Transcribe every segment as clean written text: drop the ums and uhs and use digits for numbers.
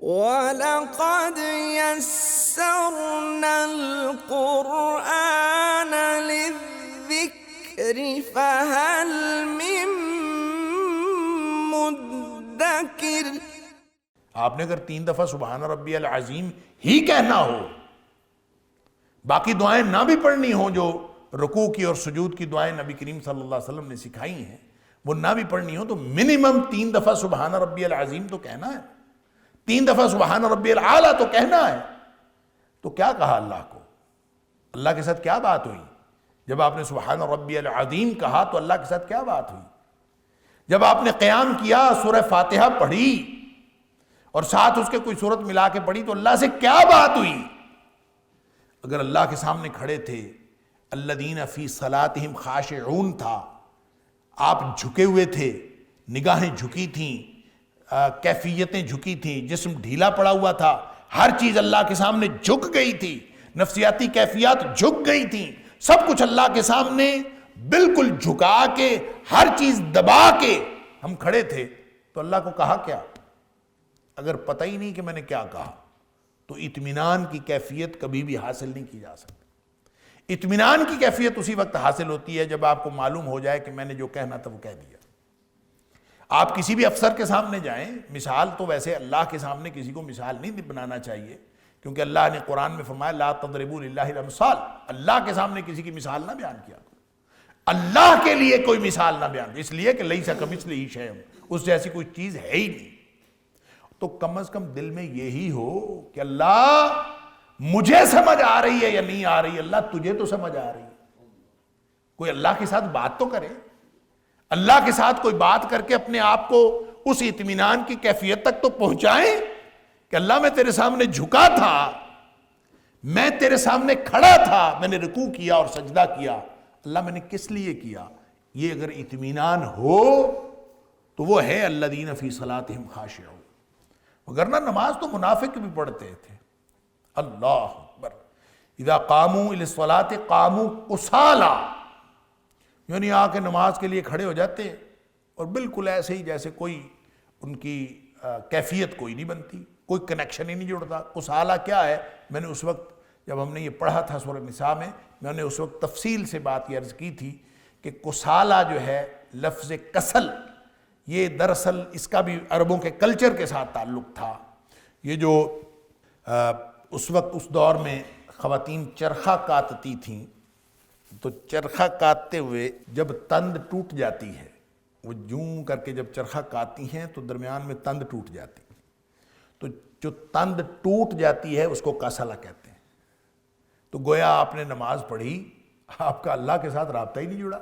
وَلَقَدْ يَسَّرْنَا الْقُرْآنَ لِلذِّكْرِ فَهَلْ مِن مُدَّكِرٍ۔ آپ نے اگر 3 دفعہ سبحان ربی العظیم ہی کہنا ہو، باقی دعائیں نہ بھی پڑھنی ہوں، جو رکوع کی اور سجود کی دعائیں نبی کریم صلی اللہ علیہ وسلم نے سکھائی ہیں، وہ نہ بھی پڑھنی ہوں تو منیمم 3 دفعہ سبحان ربی العظیم تو کہنا ہے، 3 دفعہ سبحان ربی العالی تو کہنا ہے۔ تو کیا کہا اللہ کو؟ اللہ کے ساتھ کیا بات ہوئی؟ جب آپ نے سبحان ربی العظیم کہا تو اللہ کے ساتھ کیا بات ہوئی؟ جب آپ نے قیام کیا، سورہ فاتحہ پڑھی اور ساتھ اس کے کوئی صورت ملا کے پڑھی تو اللہ سے کیا بات ہوئی؟ اگر اللہ کے سامنے کھڑے تھے، الذین فی صلاتہم خاشعون تھا، آپ جھکے ہوئے تھے، نگاہیں جھکی تھیں، کیفیتیں جھکی تھیں، جسم ڈھیلا پڑا ہوا تھا، ہر چیز اللہ کے سامنے جھک گئی تھی، نفسیاتی کیفیات جھک گئی تھیں، سب کچھ اللہ کے سامنے بالکل جھکا کے، ہر چیز دبا کے ہم کھڑے تھے، تو اللہ کو کہا کیا؟ اگر پتہ ہی نہیں کہ میں نے کیا کہا تو اطمینان کی کیفیت کبھی بھی حاصل نہیں کی جا سکتی۔ اطمینان کی کیفیت اسی وقت حاصل ہوتی ہے جب آپ کو معلوم ہو جائے کہ میں نے جو کہنا تھا وہ کہہ دیا۔ آپ کسی بھی افسر کے سامنے جائیں، مثال تو ویسے اللہ کے سامنے کسی کو مثال نہیں بنانا چاہیے، کیونکہ اللہ نے قرآن میں فرمایا لا تضربوا للہ الامثال، اللہ کے سامنے کسی کی مثال نہ بیان کیا، اللہ کے لیے کوئی مثال نہ بیان، اس لیے کہ لیس کمثلہ شیء، اس جیسی کوئی چیز ہے ہی نہیں۔ تو کم از کم دل میں یہی ہو کہ اللہ مجھے سمجھ آ رہی ہے یا نہیں آ رہی، اللہ تجھے تو سمجھ آ رہی ہے۔ کوئی اللہ کے ساتھ بات تو کرے، اللہ کے ساتھ کوئی بات کر کے اپنے آپ کو اس اطمینان کی کیفیت تک تو پہنچائیں کہ اللہ میں تیرے سامنے جھکا تھا، میں تیرے سامنے کھڑا تھا، میں نے رکوع کیا اور سجدہ کیا، اللہ میں نے کس لیے کیا؟ یہ اگر اطمینان ہو تو وہ ہے الذین فی صلاتہم خاشعون۔ وگرنہ نماز تو منافق بھی پڑھتے تھے۔ اللہ اکبر، اذا قاموا الی الصلاۃ قاموا کسالی، یعنی آ کے نماز کے لیے کھڑے ہو جاتے ہیں اور بالکل ایسے ہی جیسے کوئی ان کی کیفیت کوئی نہیں بنتی، کوئی کنیکشن ہی نہیں جڑتا۔ کسالہ کیا ہے؟ میں نے اس وقت جب ہم نے یہ پڑھا تھا سورہ نساء میں نے اس وقت تفصیل سے بات یہ عرض کی تھی کہ کسالہ جو ہے لفظ کسل، یہ دراصل اس کا بھی عربوں کے کلچر کے ساتھ تعلق تھا۔ یہ جو اس وقت اس دور میں خواتین چرخہ کاتتی تھیں، تو چرخہ کاتتے ہوئے جب تند ٹوٹ جاتی ہے، وہ جوں کر کے جب چرخہ کاتی ہیں تو درمیان میں تند ٹوٹ جاتی، تو جو تند ٹوٹ جاتی ہے اس کو کسالہ کہتے ہیں۔ تو گویا آپ نے نماز پڑھی، آپ کا اللہ کے ساتھ رابطہ ہی نہیں جڑا،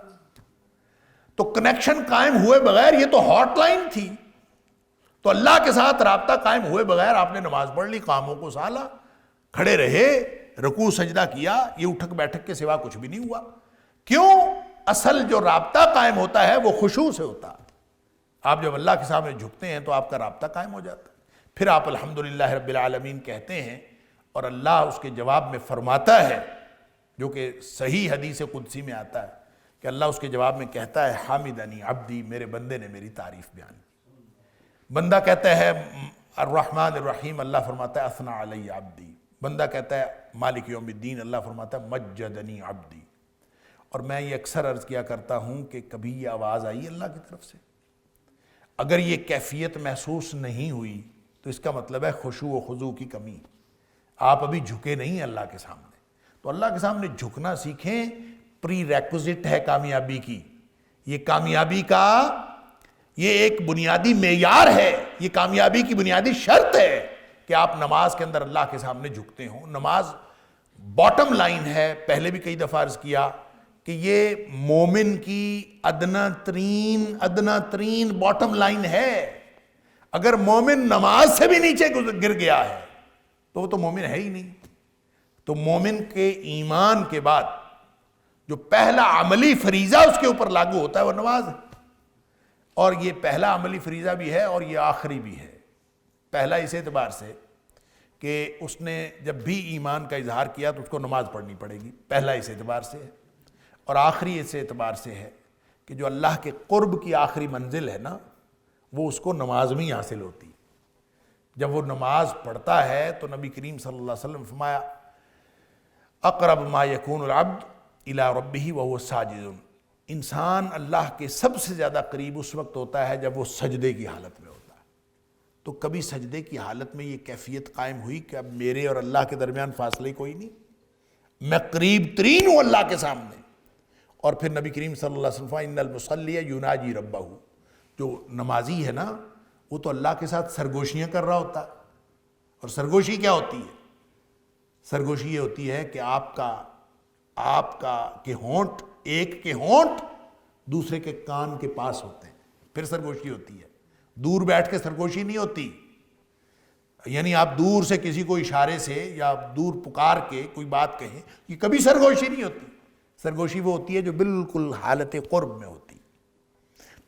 تو کنیکشن قائم ہوئے بغیر، یہ تو ہاٹ لائن تھی، تو اللہ کے ساتھ رابطہ قائم ہوئے بغیر آپ نے نماز پڑھ لی، قاموا کسالی، کھڑے رہے، رکوع سجدہ کیا، یہ اٹھک بیٹھک کے سوا کچھ بھی نہیں ہوا۔ کیوں؟ اصل جو رابطہ قائم ہوتا ہے وہ خشوع سے ہوتا ہے۔ آپ جب اللہ کے سامنے جھکتے ہیں تو آپ کا رابطہ قائم ہو جاتا ہے، پھر آپ الحمدللہ رب العالمین کہتے ہیں اور اللہ اس کے جواب میں فرماتا ہے، جو کہ صحیح حدیث قدسی میں آتا ہے کہ اللہ اس کے جواب میں کہتا ہے حامدنی عبدی، میرے بندے نے میری تعریف بیان کی۔ بندہ کہتا ہے الرحمن الرحیم، اللہ فرماتا ہے اثنى علی عبدی۔ بندہ کہتا ہے مالک یوم الدین، اللہ فرماتا ہے مجدنی عبدی۔ اور میں یہ اکثر عرض کیا کرتا ہوں کہ کبھی یہ آواز آئی اللہ کی طرف سے؟ اگر یہ کیفیت محسوس نہیں ہوئی تو اس کا مطلب ہے خشوع و خضوع کی کمی، آپ ابھی جھکے نہیں ہیں اللہ کے سامنے۔ تو اللہ کے سامنے جھکنا سیکھیں، پری ریکوزٹ ہے کامیابی کی، یہ کامیابی کا یہ ایک بنیادی معیار ہے، یہ کامیابی کی بنیادی شرط ہے کہ آپ نماز کے اندر اللہ کے سامنے جھکتے ہوں۔ نماز باٹم لائن ہے، پہلے بھی کئی دفعہ عرض کیا کہ یہ مومن کی ادنا ترین باٹم لائن ہے۔ اگر مومن نماز سے بھی نیچے گر گیا ہے تو وہ تو مومن ہے ہی نہیں۔ تو مومن کے ایمان کے بعد جو پہلا عملی فریضہ اس کے اوپر لاگو ہوتا ہے وہ نماز ہے، اور یہ پہلا عملی فریضہ بھی ہے اور یہ آخری بھی ہے۔ پہلا اس اعتبار سے کہ اس نے جب بھی ایمان کا اظہار کیا تو اس کو نماز پڑھنی پڑے گی، پہلا اس اعتبار سے ہے، اور آخری اس اعتبار سے ہے کہ جو اللہ کے قرب کی آخری منزل ہے نا، وہ اس کو نماز میں ہی حاصل ہوتی۔ جب وہ نماز پڑھتا ہے تو نبی کریم صلی اللہ علیہ وسلم فرمایا اقرب ما یکون العبد الی ربہ وہو ساجد، انسان اللہ کے سب سے زیادہ قریب اس وقت ہوتا ہے جب وہ سجدے کی حالت میں ہوتا ہے۔ تو کبھی سجدے کی حالت میں یہ کیفیت قائم ہوئی کہ اب میرے اور اللہ کے درمیان فاصلے کوئی نہیں، میں قریب ترین ہوں اللہ کے سامنے۔ اور پھر نبی کریم صلی اللہ علیہ وسلم ان المصلی یناجی ربہ، جو نمازی ہے نا وہ تو اللہ کے ساتھ سرگوشیاں کر رہا ہوتا ہے۔ اور سرگوشی کیا ہوتی ہے؟ سرگوشی یہ ہوتی ہے کہ آپ کا کہ ہونٹ، ایک کے ہونٹ دوسرے کے کان کے پاس ہوتے ہیں، پھر سرگوشی ہوتی ہے۔ دور بیٹھ کے سرگوشی نہیں ہوتی، یعنی آپ دور سے کسی کو اشارے سے یا دور پکار کے کوئی بات کہیں، یہ کبھی سرگوشی نہیں ہوتی۔ سرگوشی وہ ہوتی ہے جو بالکل حالت قرب میں ہوتی،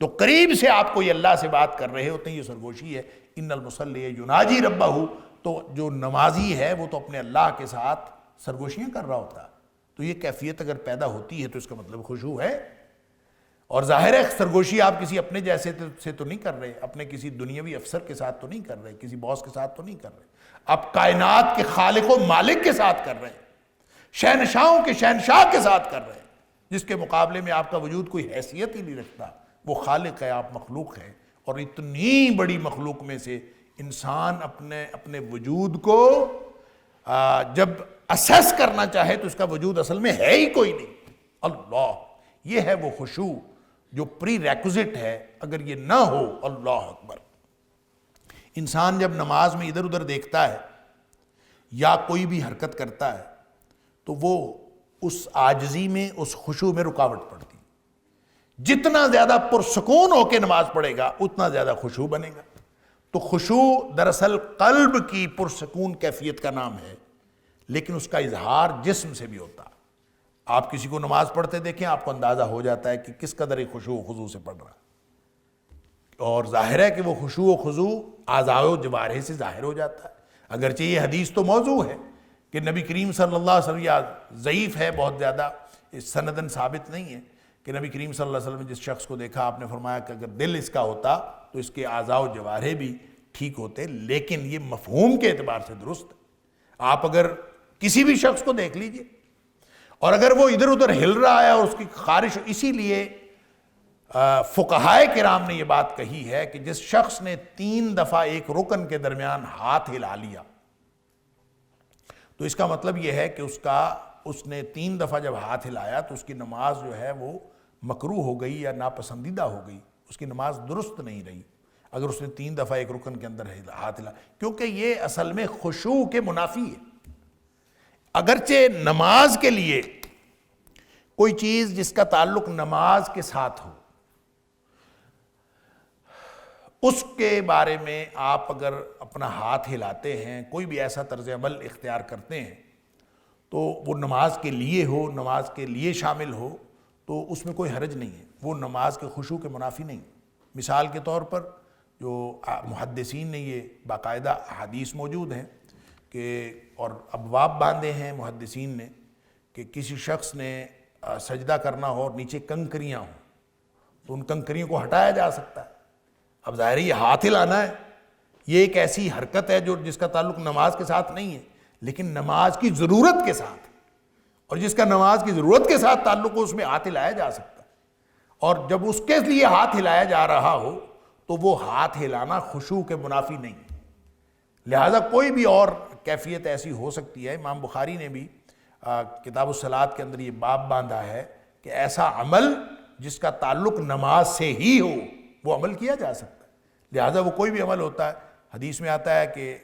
تو قریب سے آپ کوئی اللہ سے بات کر رہے ہوتے ہیں، یہ سرگوشی ہے۔ ان المصلی یناجی ربہ، تو جو نمازی ہے وہ تو اپنے اللہ کے ساتھ سرگوشیاں کر رہا ہوتا ہے۔ تو یہ کیفیت اگر پیدا ہوتی ہے تو اس کا مطلب خشوع ہے۔ اور ظاہر ہے سرگوشی آپ کسی اپنے جیسے سے تو نہیں کر رہے، اپنے کسی دنیاوی افسر کے ساتھ تو نہیں کر رہے، کسی باس کے ساتھ تو نہیں کر رہے، آپ کائنات کے خالق و مالک کے ساتھ کر رہے ہیں، شہنشاہوں کے شہنشاہ کے ساتھ کر رہے ہیں، جس کے مقابلے میں آپ کا وجود کوئی حیثیت ہی نہیں رکھتا۔ وہ خالق ہے، آپ مخلوق ہیں، اور اتنی بڑی مخلوق میں سے انسان اپنے وجود کو جب اسیس کرنا چاہے تو اس کا وجود اصل میں ہے ہی کوئی نہیں۔ اللہ، یہ ہے وہ خشوع جو پری ریکوزٹ ہے، اگر یہ نہ ہو، اللہ اکبر۔ انسان جب نماز میں ادھر ادھر دیکھتا ہے یا کوئی بھی حرکت کرتا ہے تو وہ اس عاجزی میں، اس خشوع میں رکاوٹ پڑتی ہے۔ جتنا زیادہ پرسکون ہو کے نماز پڑھے گا اتنا زیادہ خشوع بنے گا۔ تو خشوع دراصل قلب کی پرسکون کیفیت کا نام ہے، لیکن اس کا اظہار جسم سے بھی ہوتا ہے۔ آپ کسی کو نماز پڑھتے دیکھیں، آپ کو اندازہ ہو جاتا ہے کہ کس قدر خشوع و خضوع سے پڑھ رہا ہے، اور ظاہر ہے کہ وہ خشوع و خضوع اعضاء و جوارح سے ظاہر ہو جاتا ہے۔ اگرچہ یہ حدیث تو موضوع ہے کہ نبی کریم صلی اللہ علیہ وسلم، یا ضعیف ہے بہت زیادہ، سندن ثابت نہیں ہے، کہ نبی کریم صلی اللہ علیہ وسلم نے جس شخص کو دیکھا آپ نے فرمایا کہ اگر دل اس کا ہوتا تو اس کے اعضاء و جوارح بھی ٹھیک ہوتے، لیکن یہ مفہوم کے اعتبار سے درست ہے۔ آپ اگر کسی بھی شخص کو دیکھ لیجئے اور اگر وہ ادھر ادھر ہل رہا ہے اور اس کی خارش، اسی لیے فقہائے کرام نے یہ بات کہی ہے کہ جس شخص نے 3 دفعہ ایک رکن کے درمیان ہاتھ ہلا لیا تو اس کا مطلب یہ ہے کہ اس نے 3 دفعہ جب ہاتھ ہلایا تو اس کی نماز جو ہے وہ مکروہ ہو گئی یا ناپسندیدہ ہو گئی، اس کی نماز درست نہیں رہی اگر اس نے 3 دفعہ ایک رکن کے اندر ہاتھ ہلایا، کیونکہ یہ اصل میں خشوع کے منافی ہے۔ اگرچہ نماز کے لیے کوئی چیز جس کا تعلق نماز کے ساتھ ہو، اس کے بارے میں آپ اگر اپنا ہاتھ ہلاتے ہیں، کوئی بھی ایسا طرز عمل اختیار کرتے ہیں تو وہ نماز کے لیے ہو، نماز کے لیے شامل ہو، تو اس میں کوئی حرج نہیں ہے، وہ نماز کے خشوع کے منافی نہیں۔ مثال کے طور پر جو محدثین نے یہ باقاعدہ حدیث موجود ہیں کہ اور ابواب باندھے ہیں محدثین نے کہ کسی شخص نے سجدہ کرنا ہو اور نیچے کنکریاں ہوں تو ان کنکریوں کو ہٹایا جا سکتا ہے۔ اب ظاہر ہے یہ ہاتھ ہلانا ہے، یہ ایک ایسی حرکت ہے جس کا تعلق نماز کے ساتھ نہیں ہے، لیکن نماز کی ضرورت کے ساتھ، اور جس کا نماز کی ضرورت کے ساتھ تعلق ہو اس میں ہاتھ ہلایا جا سکتا ہے۔ اور جب اس کے لیے ہاتھ ہلایا جا رہا ہو تو وہ ہاتھ ہلانا خشوع کے منافی نہیں، لہذا کوئی بھی اور کیفیت ایسی ہو سکتی ہے۔ امام بخاری نے بھی کتاب الصلاۃ کے اندر یہ باب باندھا ہے کہ ایسا عمل جس کا تعلق نماز سے ہی ہو وہ عمل کیا جا سکتا ہے، لہذا وہ کوئی بھی عمل ہوتا ہے۔ حدیث میں آتا ہے کہ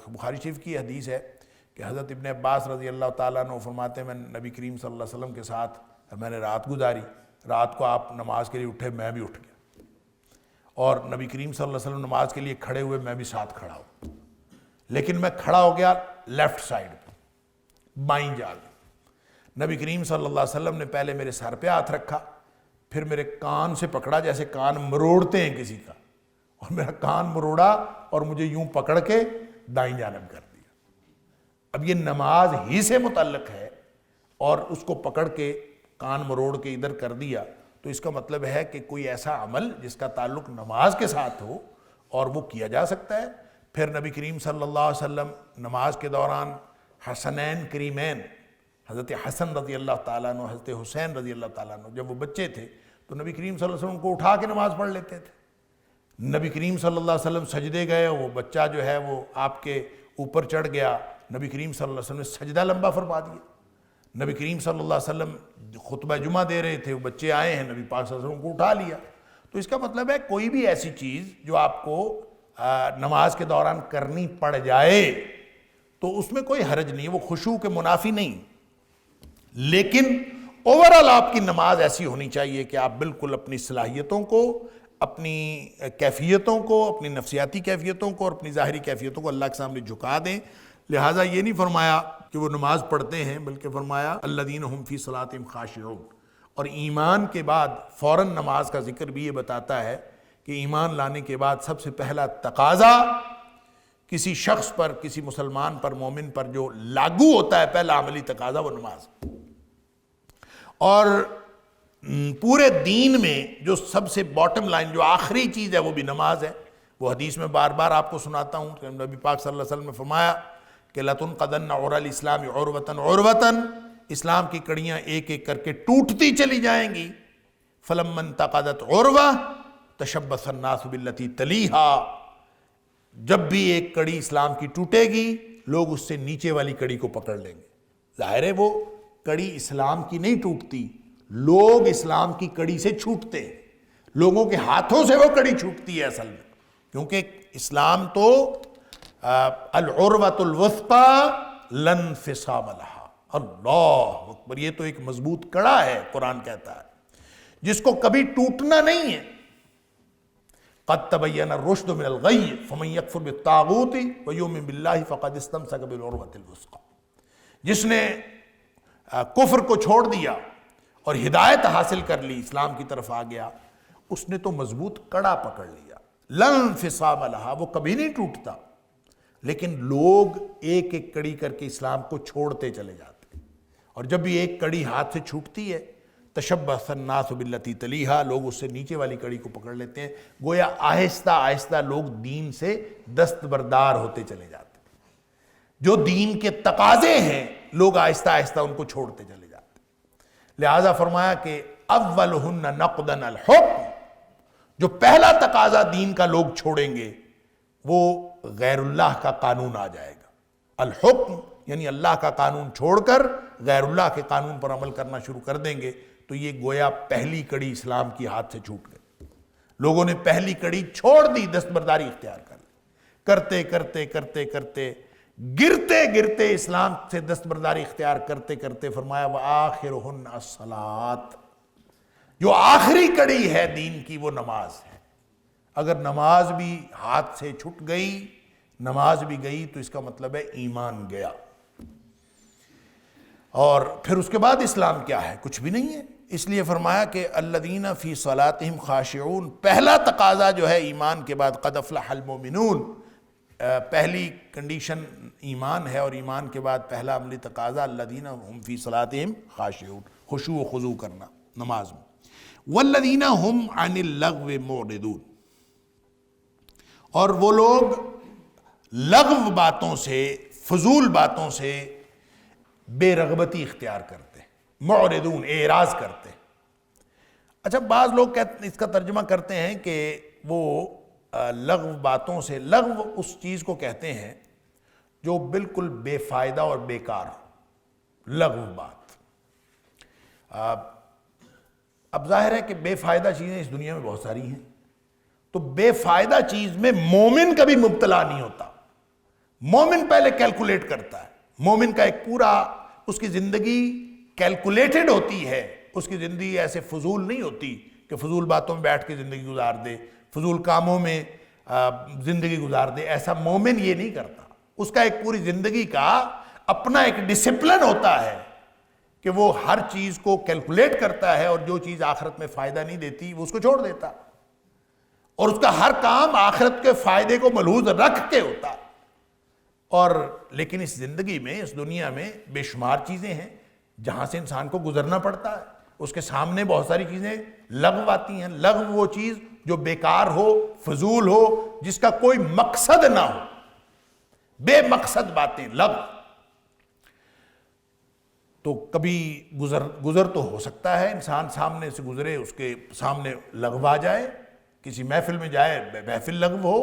بخاری شریف کی حدیث ہے کہ حضرت ابن عباس رضی اللہ تعالیٰ عنہ فرماتے ہیں میں نبی کریم صلی اللہ علیہ وسلم کے ساتھ میں نے رات گزاری، رات کو آپ نماز کے لیے اٹھے، میں بھی اٹھ گیا، اور نبی کریم صلی اللہ علیہ وسلم نماز کے لیے کھڑے ہوئے، میں بھی ساتھ کھڑا ہوں، لیکن میں کھڑا ہو گیا لیفٹ سائڈ پہ، بائیں جانب۔ نبی کریم صلی اللہ علیہ وسلم نے پہلے میرے سر پہ ہاتھ رکھا، پھر میرے کان سے پکڑا جیسے کان مروڑتے ہیں کسی کا، اور میرا کان مروڑا اور مجھے یوں پکڑ کے دائیں جانب کر دیا۔ اب یہ نماز ہی سے متعلق ہے اور اس کو پکڑ کے کان مروڑ کے ادھر کر دیا، تو اس کا مطلب ہے کہ کوئی ایسا عمل جس کا تعلق نماز کے ساتھ ہو اور وہ کیا جا سکتا ہے۔ پھر نبی کریم صلی اللہ علیہ وسلم نماز کے دوران حسنین کریمین حضرت حسن رضی اللہ تعالیٰ عنہ، حضرت حسین رضی اللہ تعالیٰ عنہ جب وہ بچے تھے تو نبی کریم صلی اللہ علیہ وسلم کو اٹھا کے نماز پڑھ لیتے تھے. نبی کریم صلی اللہ علیہ وسلم سجدے گئے، وہ بچہ جو ہے وہ آپ کے اوپر چڑھ گیا، نبی کریم صلی اللہ علیہ وسلم نے سجدہ لمبا فرما دیا. نبی کریم صلی اللہ علیہ وسلم خطبہ جمعہ دے رہے تھے، وہ بچے آئے ہیں، نبی پاک صلی اللہ علیہ وسلم کو اٹھا لیا. تو اس کا مطلب ہے کوئی بھی ایسی چیز جو آپ کو نماز کے دوران کرنی پڑ جائے تو اس میں کوئی حرج نہیں، وہ خشوع کے منافی نہیں. لیکن اوورال آپ کی نماز ایسی ہونی چاہیے کہ آپ بالکل اپنی صلاحیتوں کو، اپنی کیفیتوں کو، اپنی نفسیاتی کیفیتوں کو اور اپنی ظاہری کیفیتوں کو اللہ کے سامنے جھکا دیں. لہٰذا یہ نہیں فرمایا کہ وہ نماز پڑھتے ہیں، بلکہ فرمایا الذین هم فی صلاتہم خاشعون. اور ایمان کے بعد فوراً نماز کا ذکر بھی یہ بتاتا ہے کہ ایمان لانے کے بعد سب سے پہلا تقاضا کسی شخص پر، کسی مسلمان پر، مومن پر جو لاگو ہوتا ہے، پہلا عملی تقاضا وہ نماز. اور پورے دین میں جو سب سے باٹم لائن، جو آخری چیز ہے وہ بھی نماز ہے. وہ حدیث میں بار بار آپ کو سناتا ہوں کہ نبی پاک صلی اللہ علیہ وسلم نے فرمایا کہ لَتُنْقَضَنَّ عُرَى الْإِسْلَامِ عُرْوَةً عُرْوَةً، اسلام کی کڑیاں ایک ایک کر کے ٹوٹتی چلی جائیں گی. فَلَمَّا انْتَقَضَتْ عُرْوَةً تَشَبَّثَ النَّاسُ بِالَّتِي تَلِيهَا. جب بھی ایک کڑی اسلام کی ٹوٹے گی لوگ اس سے نیچے والی کڑی کو پکڑ لیں گے. ظاہر ہے وہ کڑی اسلام کی نہیں ٹوٹتی، لوگ اسلام کی کڑی سے چھوٹتے ہیں، لوگوں کے ہاتھوں سے وہ کڑی چھوٹتی ہے اصل میں. کیونکہ اسلام تو العروۃ الوثقی لا انفصام لہا. اللہ اکبر، یہ تو ایک مضبوط کڑا ہے، قرآن کہتا ہے، جس کو کبھی ٹوٹنا نہیں ہے. قد تبین الرشد من الغی فمن یکفر بالطاغوت ویؤمن باللہ فقد استمسک بالعروۃ الوثقی. جس نے کفر کو چھوڑ دیا اور ہدایت حاصل کر لی، اسلام کی طرف آ گیا، اس نے تو مضبوط کڑا پکڑ لیا. لا انفصام لہا، وہ کبھی نہیں ٹوٹتا. لیکن لوگ ایک ایک کڑی کر کے اسلام کو چھوڑتے چلے جاتے ہیں، اور جب بھی ایک کڑی ہاتھ سے چھوٹتی ہے تشبث الناس باللتی تلیہا، لوگ اس سے نیچے والی کڑی کو پکڑ لیتے ہیں. گویا آہستہ آہستہ لوگ دین سے دستبردار ہوتے چلے جاتے ہیں. جو دین کے تقاضے ہیں لوگ آہستہ آہستہ ان کو چھوڑتے چلے جاتے ہیں. لہذا فرمایا کہ اولہن نقضاً الحکم، جو پہلا تقاضا دین کا لوگ چھوڑیں گے وہ غیر اللہ کا قانون آ جائے گا. الحکم یعنی اللہ کا قانون چھوڑ کر غیر اللہ کے قانون پر عمل کرنا شروع کر دیں گے. تو یہ گویا پہلی کڑی اسلام کی ہاتھ سے چھوٹ گئی. لوگوں نے پہلی کڑی چھوڑ دی، دستبرداری اختیار کر لی. کرتے کرتے کرتے کرتے گرتے گرتے اسلام سے دستبرداری اختیار کرتے کرتے فرمایا وآخرہن الصلاۃ، جو آخری کڑی ہے دین کی وہ نماز ہے. اگر نماز بھی ہاتھ سے چھٹ گئی، نماز بھی گئی، تو اس کا مطلب ہے ایمان گیا. اور پھر اس کے بعد اسلام کیا ہے؟ کچھ بھی نہیں ہے. اس لیے فرمایا کہ الذین فی صلاتہم خاشعون، پہلا تقاضا جو ہے ایمان کے بعد قد افلح المؤمنون، پہلی کنڈیشن ایمان ہے، اور ایمان کے بعد پہلا عملی تقاضا الذین ہم فی صلاتہم خاشعون، خشوع و خضوع کرنا نماز میں. والذین ہم عن اللغو معرضون، اور وہ لوگ لغو باتوں سے، فضول باتوں سے بے رغبتی اختیار کرتے ہیں. معرضون، اعراض کرتے ہیں. اچھا، بعض لوگ اس کا ترجمہ کرتے ہیں کہ وہ لغو باتوں سے، لغو اس چیز کو کہتے ہیں جو بالکل بے فائدہ اور بیکار ہو. لغو بات، اب ظاہر ہے کہ بے فائدہ چیزیں اس دنیا میں بہت ساری ہیں، تو بے فائدہ چیز میں مومن کبھی مبتلا نہیں ہوتا. مومن پہلے کیلکولیٹ کرتا ہے. مومن کا ایک پورا، اس کی زندگی کیلکولیٹڈ ہوتی ہے. اس کی زندگی ایسے فضول نہیں ہوتی کہ فضول باتوں میں بیٹھ کے زندگی گزار دے، فضول کاموں میں زندگی گزار دے. ایسا مومن یہ نہیں کرتا. اس کا ایک پوری زندگی کا اپنا ایک ڈسپلن ہوتا ہے کہ وہ ہر چیز کو کیلکولیٹ کرتا ہے، اور جو چیز آخرت میں فائدہ نہیں دیتی وہ اس کو چھوڑ دیتا، اور اس کا ہر کام آخرت کے فائدے کو ملحوظ رکھ کے ہوتا. اور لیکن اس زندگی میں، اس دنیا میں بے شمار چیزیں ہیں جہاں سے انسان کو گزرنا پڑتا ہے. اس کے سامنے بہت ساری چیزیں لغو آتی ہیں. لغو وہ چیز جو بیکار ہو، فضول ہو، جس کا کوئی مقصد نہ ہو. بے مقصد باتیں، لغو۔ تو کبھی گزر تو ہو سکتا ہے، انسان سامنے سے گزرے، اس کے سامنے لغو آ جائے، کسی محفل میں جائے محفل لغو ہو،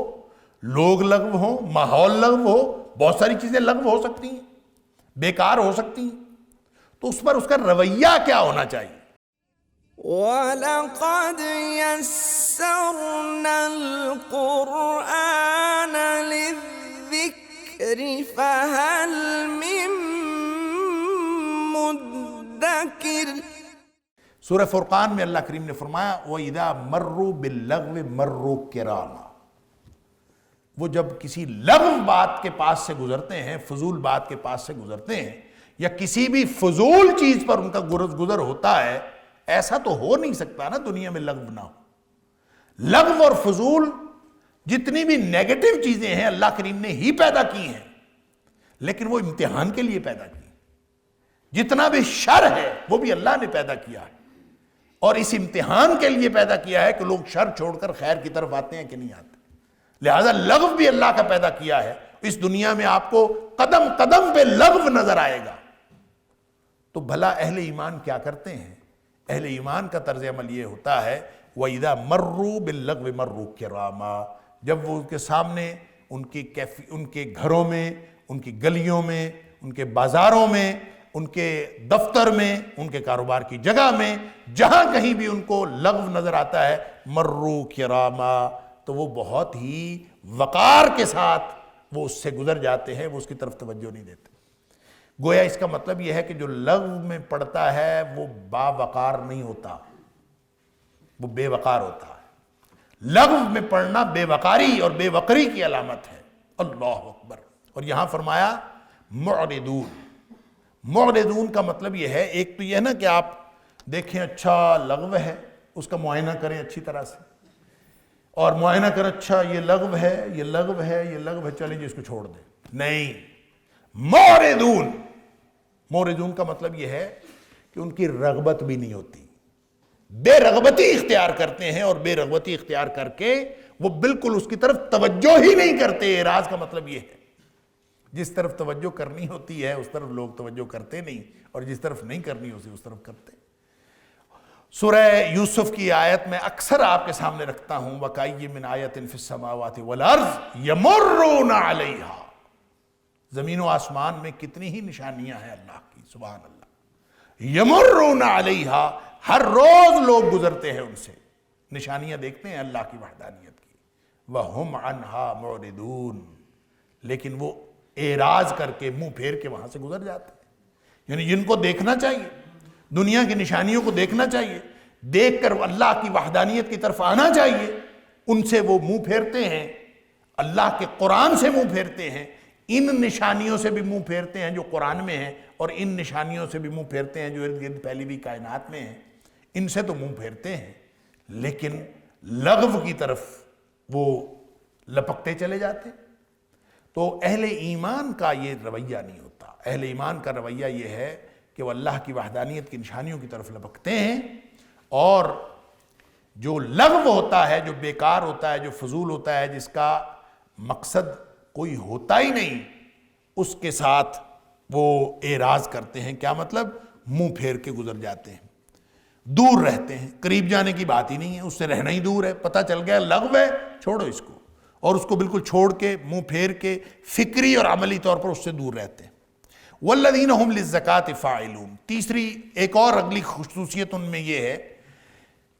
لوگ لغو ہوں، ماحول لغو ہو، بہت ساری چیزیں لغو ہو سکتی ہیں، بیکار ہو سکتی ہیں، تو اس پر اس کا رویہ کیا ہونا چاہیے؟ وَلَقَدْ يَسَّرْنَا الْقُرْآنَ لِلذِّكْرِ فَهَلْ مِن مُدَّكِرٍ۔ سورہ فرقان میں اللہ کریم نے فرمایا وَإِذَا مَرُّوا بِاللَّغْوِ مَرُّوا كِرَامًا، وہ جب کسی لغو بات کے پاس سے گزرتے ہیں، فضول بات کے پاس سے گزرتے ہیں، یا کسی بھی فضول چیز پر ان کا گزر ہوتا ہے، ایسا تو ہو نہیں سکتا نا دنیا میں لغو نہ ہو۔ لغو اور فضول جتنی بھی نیگیٹو چیزیں ہیں اللہ کریم نے ہی پیدا کی ہیں، لیکن وہ امتحان کے لیے پیدا کی۔ جتنا بھی شر ہے وہ بھی اللہ نے پیدا کیا ہے، اور اس امتحان کے لیے پیدا کیا ہے کہ لوگ شر چھوڑ کر خیر کی طرف آتے ہیں کہ نہیں آتے۔ لہذا لغو بھی اللہ کا پیدا کیا ہے۔ اس دنیا میں آپ کو قدم قدم پہ لغو نظر آئے گا۔ تو بھلا اہل ایمان کیا کرتے ہیں؟ اہل ایمان کا طرز عمل یہ ہوتا ہے وَإِذَا مَرُّوا بِاللَّغْوِ مَرُّوا كِرَامًا، جب وہ ان کے سامنے، ان کے گھروں میں، ان کی گلیوں میں، ان کے بازاروں میں، ان کے دفتر میں، ان کے کاروبار کی جگہ میں، جہاں کہیں بھی ان کو لغو نظر آتا ہے مَرُّوا كِرَامًا، تو وہ بہت ہی وقار کے ساتھ وہ اس سے گزر جاتے ہیں، وہ اس کی طرف توجہ نہیں دیتے۔ گویا اس کا مطلب یہ ہے کہ جو لغو میں پڑتا ہے وہ باوقار نہیں ہوتا، وہ بے وقار ہوتا ہے۔ لغو میں پڑھنا بے وقاری اور بے وقری کی علامت ہے۔ اللہ اکبر۔ اور یہاں فرمایا معرضون۔ معرضون کا مطلب یہ ہے، ایک تو یہ ہے نا کہ آپ دیکھیں اچھا لغو ہے، اس کا معائنہ کریں اچھی طرح سے، اور معائنہ کریں اچھا یہ لغو ہے، یہ لغو ہے، یہ لغو ہے، چلیں جی اس کو چھوڑ دیں۔ نہیں، معرضون، معرضون کا مطلب یہ ہے کہ ان کی رغبت بھی نہیں ہوتی، بے رغبتی اختیار کرتے ہیں، اور بے رغبتی اختیار کر کے وہ بالکل اس کی طرف توجہ ہی نہیں کرتے۔ اعراض کا مطلب یہ ہے جس طرف توجہ کرنی ہوتی ہے اس طرف لوگ توجہ کرتے نہیں، اور جس طرف نہیں کرنی ہوتی اس طرف کرتے۔ سورہ یوسف کی آیت میں اکثر آپ کے سامنے رکھتا ہوں وَكَأَيٍّ مِّنْ آیَةٍ فِي السَّمَاوَاتِ وَالْأَرْضِ يَمُرُّونَ عَلَيْهَا، زمین و آسمان میں کتنی ہی نشانیاں ہیں اللہ کی، سبحان اللہ۔ یمرون علیہا، ہر روز لوگ گزرتے ہیں ان سے، نشانیاں دیکھتے ہیں اللہ کی وحدانیت کی۔ وَهُمْ عَنْهَا مُعْرِضُونَ، لیکن وہ اعراض کر کے منہ پھیر کے وہاں سے گزر جاتے ہیں۔ یعنی جن کو دیکھنا چاہیے، دنیا کی نشانیوں کو دیکھنا چاہیے، دیکھ کر اللہ کی وحدانیت کی طرف آنا چاہیے، ان سے وہ منہ پھیرتے ہیں، اللہ کے قرآن سے منہ پھیرتے ہیں، ان نشانیوں سے بھی منہ پھیرتے ہیں جو قرآن میں ہیں، اور ان نشانیوں سے بھی منہ پھیرتے ہیں جو ارد گرد پھیلی ہوئی کائنات میں ہیں، ان سے تو منہ پھیرتے ہیں، لیکن لغو کی طرف وہ لپکتے چلے جاتے۔ تو اہل ایمان کا یہ رویہ نہیں ہوتا۔ اہل ایمان کا رویہ یہ ہے کہ وہ اللہ کی وحدانیت کی نشانیوں کی طرف لپکتے ہیں، اور جو لغو ہوتا ہے، جو بیکار ہوتا ہے، جو فضول ہوتا ہے، جس کا مقصد کوئی ہوتا ہی نہیں، اس کے ساتھ وہ اعراض کرتے ہیں۔ کیا مطلب؟ منہ پھیر کے گزر جاتے ہیں، دور رہتے ہیں، قریب جانے کی بات ہی نہیں ہے، اس سے رہنا ہی دور ہے۔ پتہ چل گیا لغو ہے، چھوڑو اس کو، اور اس کو بالکل چھوڑ کے منہ پھیر کے فکری اور عملی طور پر اس سے دور رہتے ہیں۔ والذین هم للزکاۃ فاعلون، تیسری ایک اور اگلی خصوصیت ان میں یہ ہے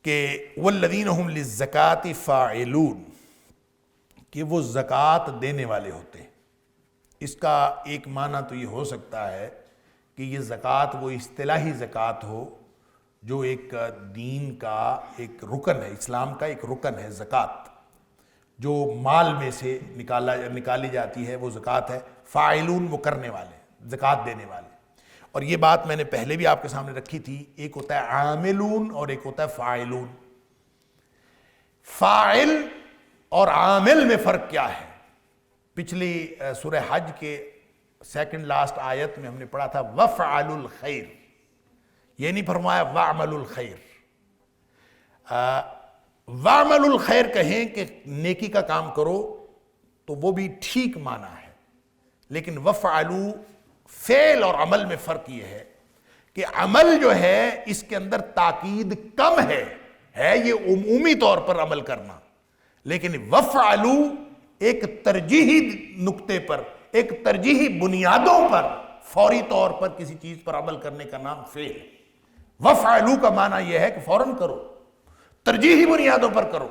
کہ والذین هم للزکاۃ فاعلون، کہ وہ زکوٰۃ دینے والے ہوتے ہیں۔ اس کا ایک معنی تو یہ ہو سکتا ہے کہ یہ زکوٰۃ وہ اصطلاحی زکوٰۃ ہو جو ایک دین کا ایک رکن ہے، اسلام کا ایک رکن ہے زکوٰۃ، جو مال میں سے نکالی جاتی ہے، وہ زکوٰۃ ہے۔ فاعلون وہ کرنے والے، زکوٰۃ دینے والے۔ اور یہ بات میں نے پہلے بھی آپ کے سامنے رکھی تھی، ایک ہوتا ہے عاملون اور ایک ہوتا ہے فاعلون۔ فاعل اور عامل میں فرق کیا ہے؟ پچھلی سورہ حج کے سیکنڈ لاسٹ آیت میں ہم نے پڑھا تھا وَفْعَلُوا الْخَيْرِ، یہ نہیں فرمایا وَعْمَلُوا الْخَيْرِ۔ وَعْمَلُوا الْخَيْرِ کہیں کہ نیکی کا کام کرو تو وہ بھی ٹھیک معنی ہے، لیکن وفعلوا فعل اور عمل میں فرق یہ ہے کہ عمل جو ہے اس کے اندر تاکید کم ہے یہ عمومی طور پر عمل کرنا، لیکن وفعلوا ایک ترجیحی نقطے پر، ایک ترجیحی بنیادوں پر فوری طور پر کسی چیز پر عمل کرنے کا نام فعل ہے۔ وفعلوا کا معنی یہ ہے کہ فوراً کرو، ترجیحی بنیادوں پر کرو۔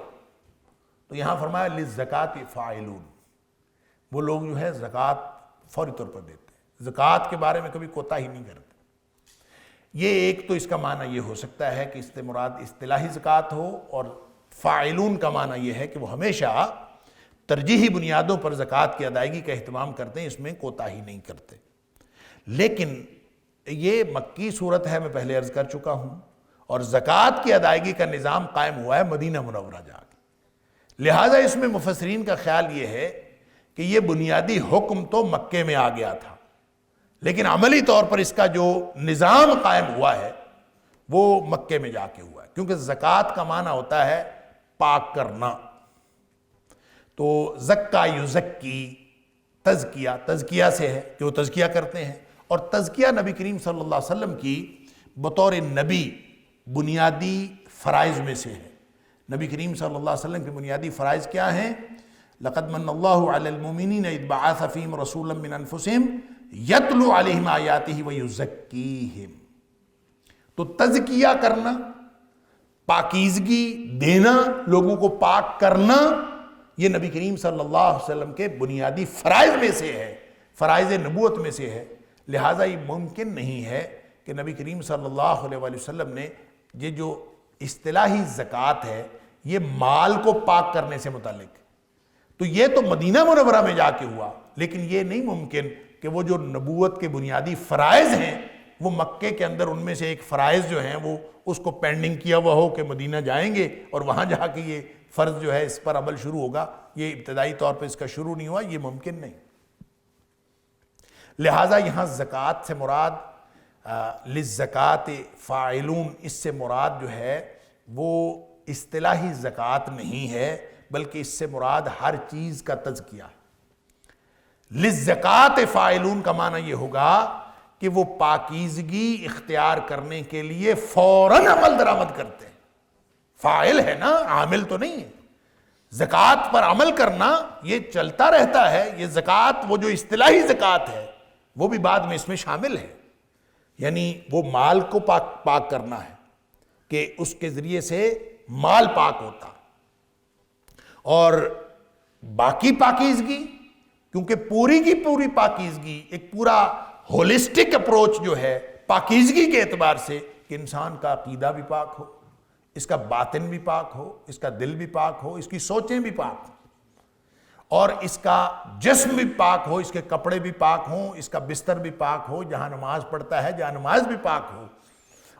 تو یہاں فرمایا للزکاۃ فاعلون، وہ لوگ جو ہے زکوٰۃ فوری طور پر دیتے ہیں، زکوٰۃ کے بارے میں کبھی کوتاہی نہیں کرتے۔ یہ ایک تو اس کا معنی یہ ہو سکتا ہے کہ اس سے مراد اصطلاحی زکوٰۃ ہو، اور فاعلون کا معنی یہ ہے کہ وہ ہمیشہ ترجیحی بنیادوں پر زکوٰۃ کی ادائیگی کا اہتمام کرتے ہیں، اس میں کوتاہی نہیں کرتے۔ لیکن یہ مکی صورت ہے، میں پہلے عرض کر چکا ہوں، اور زکوٰۃ کی ادائیگی کا نظام قائم ہوا ہے مدینہ منورہ جا کے، لہٰذا اس میں مفسرین کا خیال یہ ہے کہ یہ بنیادی حکم تو مکے میں آ گیا تھا، لیکن عملی طور پر اس کا جو نظام قائم ہوا ہے وہ مکے میں جا کے ہوا ہے، کیونکہ زکوٰۃ کا معنی ہوتا ہے پاک کرنا۔ تو زکا یزکی، تزکیہ، تزکیہ سے ہے کہ وہ تزکیہ کرتے ہیں، اور تزکیہ نبی کریم صلی اللہ علیہ وسلم کی بطور نبی بنیادی فرائض میں سے ہے۔ نبی کریم صلی اللہ علیہ وسلم کے بنیادی فرائض کیا ہیں؟ لقد من اللہ علی المؤمنین اذ بعث فیہم رسولا من انفسہم یتلو علیہم آیاتہ ویزکیہم۔ تو تزکیہ کرنا، پاکیزگی دینا، لوگوں کو پاک کرنا، یہ نبی کریم صلی اللہ علیہ وسلم کے بنیادی فرائض میں سے ہے، فرائض نبوت میں سے ہے۔ لہٰذا یہ ممکن نہیں ہے کہ نبی کریم صلی اللہ علیہ وسلم نے یہ جو اصطلاحی زکوٰۃ ہے یہ مال کو پاک کرنے سے متعلق، تو یہ تو مدینہ منورہ میں جا کے ہوا، لیکن یہ نہیں ممکن کہ وہ جو نبوت کے بنیادی فرائض ہیں وہ مکے کے اندر ان میں سے ایک فرائض جو ہیں وہ اس کو پینڈنگ کیا ہوا ہو کہ مدینہ جائیں گے اور وہاں جا کے یہ فرض جو ہے اس پر عمل شروع ہوگا۔ یہ ابتدائی طور پر اس کا شروع نہیں ہوا، یہ ممکن نہیں۔ لہٰذا یہاں زکوٰۃ سے مراد للزکاۃ فاعلون، اس سے مراد جو ہے وہ اصطلاحی زکوٰۃ نہیں ہے، بلکہ اس سے مراد ہر چیز کا تزکیہ ہے۔ للزکاۃ فاعلون کا معنی یہ ہوگا کہ وہ پاکیزگی اختیار کرنے کے لیے فوراً عمل درآمد کرتے ہیں۔ فاعل ہے نا، عامل تو نہیں ہے۔ زکوٰۃ پر عمل کرنا یہ چلتا رہتا ہے، یہ زکوٰۃ وہ جو اصطلاحی زکوٰۃ ہے وہ بھی بعد میں اس میں شامل ہے، یعنی وہ مال کو پاک کرنا ہے کہ اس کے ذریعے سے مال پاک ہوتا، اور باقی پاکیزگی، کیونکہ پوری کی پوری پاکیزگی ایک پورا ہولسٹک اپروچ جو ہے پاکیزگی کے اعتبار سے کہ انسان کا عقیدہ بھی پاک ہو، اس کا باطن بھی پاک ہو، اس کا دل بھی پاک ہو، اس کی سوچیں بھی پاک ہوں، اور اس کا جسم بھی پاک ہو، اس کے کپڑے بھی پاک ہوں، اس کا بستر بھی پاک ہو، جہاں نماز پڑھتا ہے جہاں نماز بھی پاک ہو،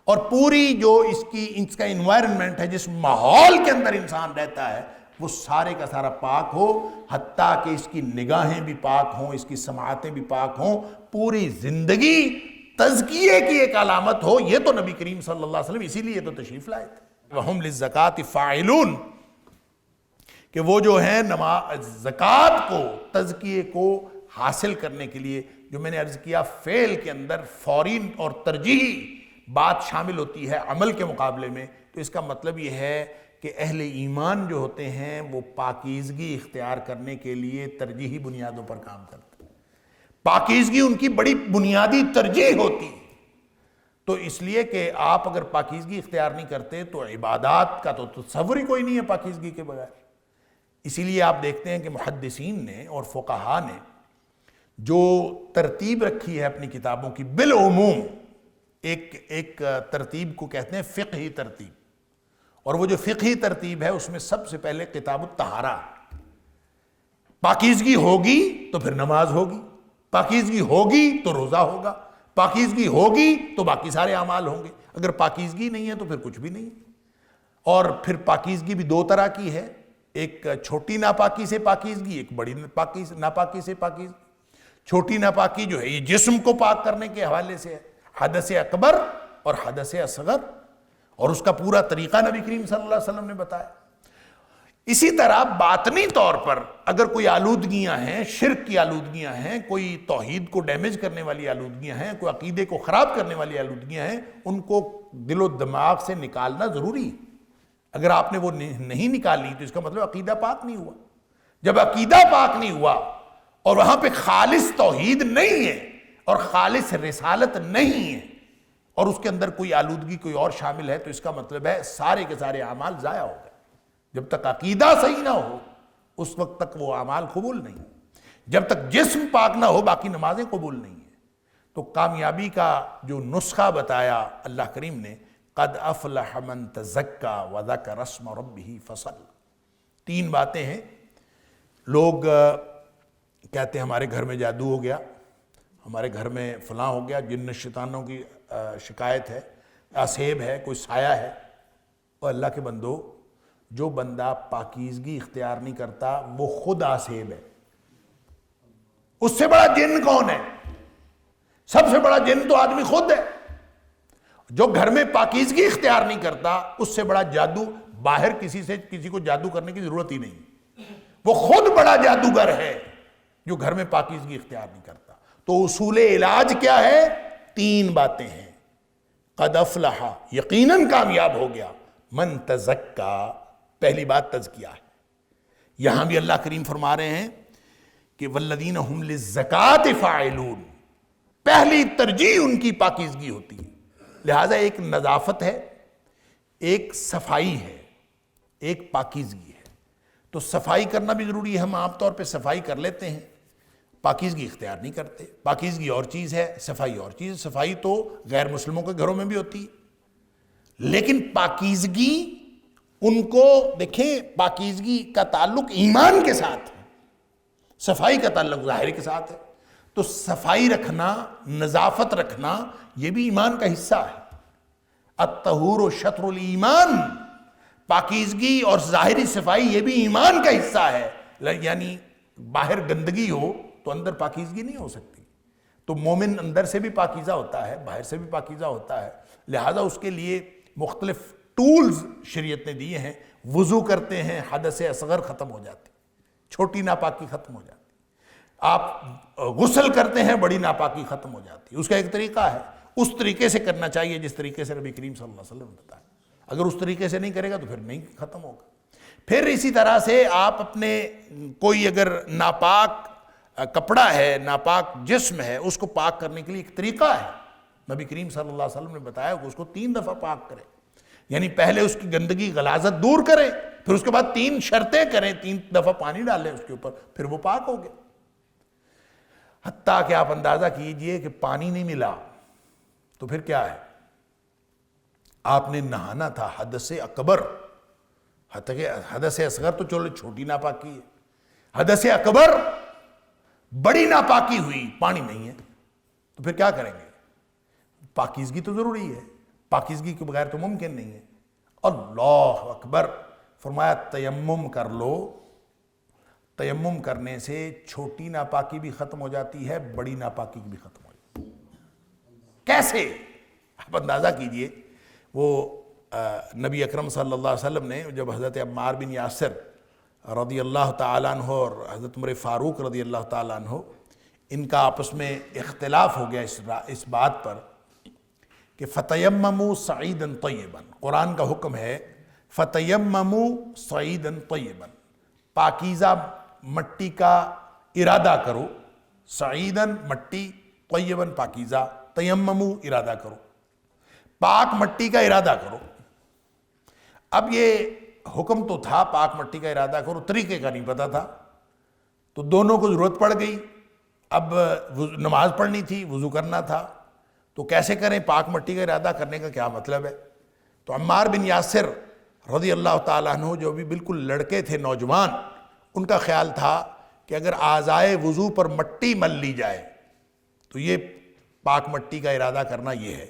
اور پوری جو اس کا انوائرنمنٹ ہے، جس ماحول کے اندر انسان رہتا ہے وہ سارے کا سارا پاک ہو، حتیٰ کہ اس کی نگاہیں بھی پاک ہوں، اس کی سماعتیں بھی پاک ہوں، پوری زندگی تزکیے کی ایک علامت ہو۔ یہ تو نبی کریم صلی اللہ علیہ وسلم اسی لیے تو تشریف لائے تھے۔ وَهُمْ لِلزَّكَاةِ فَاعِلُونَ، کہ وہ جو ہیں زکوٰۃ کو، تزکیے کو حاصل کرنے کے لیے، جو میں نے عرض کیا فعل کے اندر فوری اور ترجیحی بات شامل ہوتی ہے عمل کے مقابلے میں، تو اس کا مطلب یہ ہے کہ اہل ایمان جو ہوتے ہیں وہ پاکیزگی اختیار کرنے کے لیے ترجیحی بنیادوں پر کام کرتے ہیں۔ پاکیزگی ان کی بڑی بنیادی ترجیح ہوتی ہے، تو اس لیے کہ آپ اگر پاکیزگی اختیار نہیں کرتے تو عبادات کا تو تصور ہی کوئی نہیں ہے پاکیزگی کے بغیر۔ اسی لیے آپ دیکھتے ہیں کہ محدثین نے اور فقہاء نے جو ترتیب رکھی ہے اپنی کتابوں کی، بالعموم ایک ترتیب کو کہتے ہیں فقہی ترتیب، اور وہ جو فقہی ترتیب ہے اس میں سب سے پہلے کتاب الطہارہ، پاکیزگی ہوگی تو پھر نماز ہوگی، پاکیزگی ہوگی تو روزہ ہوگا، پاکیزگی ہوگی تو باقی سارے اعمال ہوں گے، اگر پاکیزگی نہیں ہے تو پھر کچھ بھی نہیں۔ اور پھر پاکیزگی بھی دو طرح کی ہے، ایک چھوٹی ناپاکی سے پاکیزگی، ایک بڑی ناپاکی سے پاکیزگی۔ چھوٹی ناپاکی جو ہے یہ جسم کو پاک کرنے کے حوالے سے ہے، حدث اکبر اور حدث اصغر، اور اس کا پورا طریقہ نبی کریم صلی اللہ علیہ وسلم نے بتایا۔ اسی طرح باطنی طور پر اگر کوئی آلودگیاں ہیں، شرک کی آلودگیاں ہیں، کوئی توحید کو ڈیمیج کرنے والی آلودگیاں ہیں، کوئی عقیدے کو خراب کرنے والی آلودگیاں ہیں، ان کو دل و دماغ سے نکالنا ضروری ہے۔ اگر آپ نے وہ نہیں نکالی تو اس کا مطلب عقیدہ پاک نہیں ہوا۔ جب عقیدہ پاک نہیں ہوا اور وہاں پہ خالص توحید نہیں ہے اور خالص رسالت نہیں ہے اور اس کے اندر کوئی آلودگی کوئی اور شامل ہے، تو اس کا مطلب ہے سارے کے سارے اعمال ضائع ہو گئے۔ جب تک عقیدہ صحیح نہ ہو اس وقت تک وہ اعمال قبول نہیں، جب تک جسم پاک نہ ہو باقی نمازیں قبول نہیں ہیں۔ تو کامیابی کا جو نسخہ بتایا اللہ کریم نے، قد افلح من تزکا وذکر اسم ربہ فصلی، 3 باتیں ہیں۔ لوگ کہتے ہیں ہمارے گھر میں جادو ہو گیا، ہمارے گھر میں فلاں ہو گیا، جن شیطانوں کی شکایت ہے، آسیب ہے، کوئی سایہ ہے۔ اور اللہ کے بندو، جو بندہ پاکیزگی اختیار نہیں کرتا وہ خود آسیب ہے۔ اس سے بڑا جن کون ہے؟ سب سے بڑا جن تو آدمی خود ہے۔ جو گھر میں پاکیزگی اختیار نہیں کرتا اس سے بڑا جادو، باہر کسی کو جادو کرنے کی ضرورت ہی نہیں، وہ خود بڑا جادوگر ہے جو گھر میں پاکیزگی اختیار نہیں کرتا۔ تو اصول علاج کیا ہے؟ 3 باتیں ہیں۔ قد افلح، یقیناً کامیاب ہو گیا، من تزکا، پہلی بات تزکیہ ہے۔ یہاں بھی اللہ کریم فرما رہے ہیں کہ والذین هم للزکاۃ فاعلون، پہلی ترجیح ان کی پاکیزگی ہوتی ہے۔ لہٰذا ایک نظافت ہے، ایک صفائی ہے، ایک پاکیزگی ہے۔ تو صفائی کرنا بھی ضروری ہے۔ ہم عام طور پہ صفائی کر لیتے ہیں، پاکیزگی اختیار نہیں کرتے۔ پاکیزگی اور چیز ہے، صفائی اور چیز ہے۔ صفائی تو غیر مسلموں کے گھروں میں بھی ہوتی ہے، لیکن پاکیزگی ان کو دیکھیں، پاکیزگی کا تعلق ایمان کے ساتھ ہے، صفائی کا تعلق ظاہر کے ساتھ ہے۔ تو صفائی رکھنا، نظافت رکھنا، یہ بھی ایمان کا حصہ ہے۔ الطہور شطر الایمان، پاکیزگی اور ظاہری صفائی یہ بھی ایمان کا حصہ ہے۔ یعنی باہر گندگی ہو تو اندر پاکیزگی نہیں ہو سکتی۔ تو مومن اندر سے بھی پاکیزہ ہوتا ہے، باہر سے بھی پاکیزہ ہوتا ہے۔ لہٰذا اس کے لیے مختلف ٹولز شریعت نے دیے ہیں۔ وضو کرتے ہیں، حدث اصغر ختم ہو جاتی، چھوٹی ناپاکی ختم ہو جاتی۔ آپ غسل کرتے ہیں، بڑی ناپاکی ختم ہو جاتی۔ اس کا ایک طریقہ ہے، اس طریقے سے کرنا چاہیے جس طریقے سے نبی کریم صلی اللہ علیہ وسلم نے بتایا۔ اگر اس طریقے سے نہیں کرے گا تو پھر نہیں ختم ہوگا۔ پھر اسی طرح سے آپ اپنے کوئی اگر ناپاک کپڑا ہے، ناپاک جسم ہے، اس کو پاک کرنے کے لیے ایک طریقہ ہے۔ نبی کریم صلی اللہ علیہ وسلم نے بتایا کہ اس کو 3 دفعہ پاک کرے، یعنی پہلے اس کی گندگی غلاظت دور کرے، پھر اس کے بعد 3 شرطیں کریں، 3 دفعہ پانی ڈالیں اس کے اوپر، پھر وہ پاک ہو گئے۔ حتیٰ کہ آپ اندازہ کیجئے کہ پانی نہیں ملا تو پھر کیا ہے؟ آپ نے نہانا تھا حدث اکبر، حدث اصغر تو چلو چھوٹی ناپاکی ہے، حدث اکبر بڑی ناپاکی ہوئی، پانی نہیں ہے، تو پھر کیا کریں گے؟ پاکیزگی تو ضروری ہے، پاکیزگی کے بغیر تو ممکن نہیں ہے۔ اللہ اکبر، فرمایا تیمم کر لو۔ تیمم کرنے سے چھوٹی ناپاکی بھی ختم ہو جاتی ہے، بڑی ناپاکی بھی ختم ہو جاتی ہے۔ کیسے؟ آپ اندازہ کیجئے، وہ نبی اکرم صلی اللہ علیہ وسلم نے جب حضرت عمار بن یاسر رضی اللہ تعالیٰ عنہ اور حضرت عمر فاروق رضی اللہ تعالیٰ عنہ، ان کا آپس میں اختلاف ہو گیا اس بات پر کہ فتیمموا صعیدا طیبا، قرآن کا حکم ہے فتیمموا صعیدا طیبا، پاکیزہ مٹی کا ارادہ کرو، صعیداً مٹی، طیباً پاکیزہ، تیمموا ارادہ کرو، پاک مٹی کا ارادہ کرو۔ اب یہ حکم تو تھا پاک مٹی کا ارادہ کرو، طریقے کا نہیں پتا تھا، تو دونوں کو ضرورت پڑ گئی۔ اب نماز پڑھنی تھی، وضو کرنا تھا، تو کیسے کریں؟ پاک مٹی کا ارادہ کرنے کا کیا مطلب ہے؟ تو عمار بن یاسر رضی اللہ تعالیٰ عنہ جو بھی بالکل لڑکے تھے، نوجوان، ان کا خیال تھا کہ اگر اعضائے وضو پر مٹی مل لی جائے تو یہ پاک مٹی کا ارادہ کرنا یہ ہے۔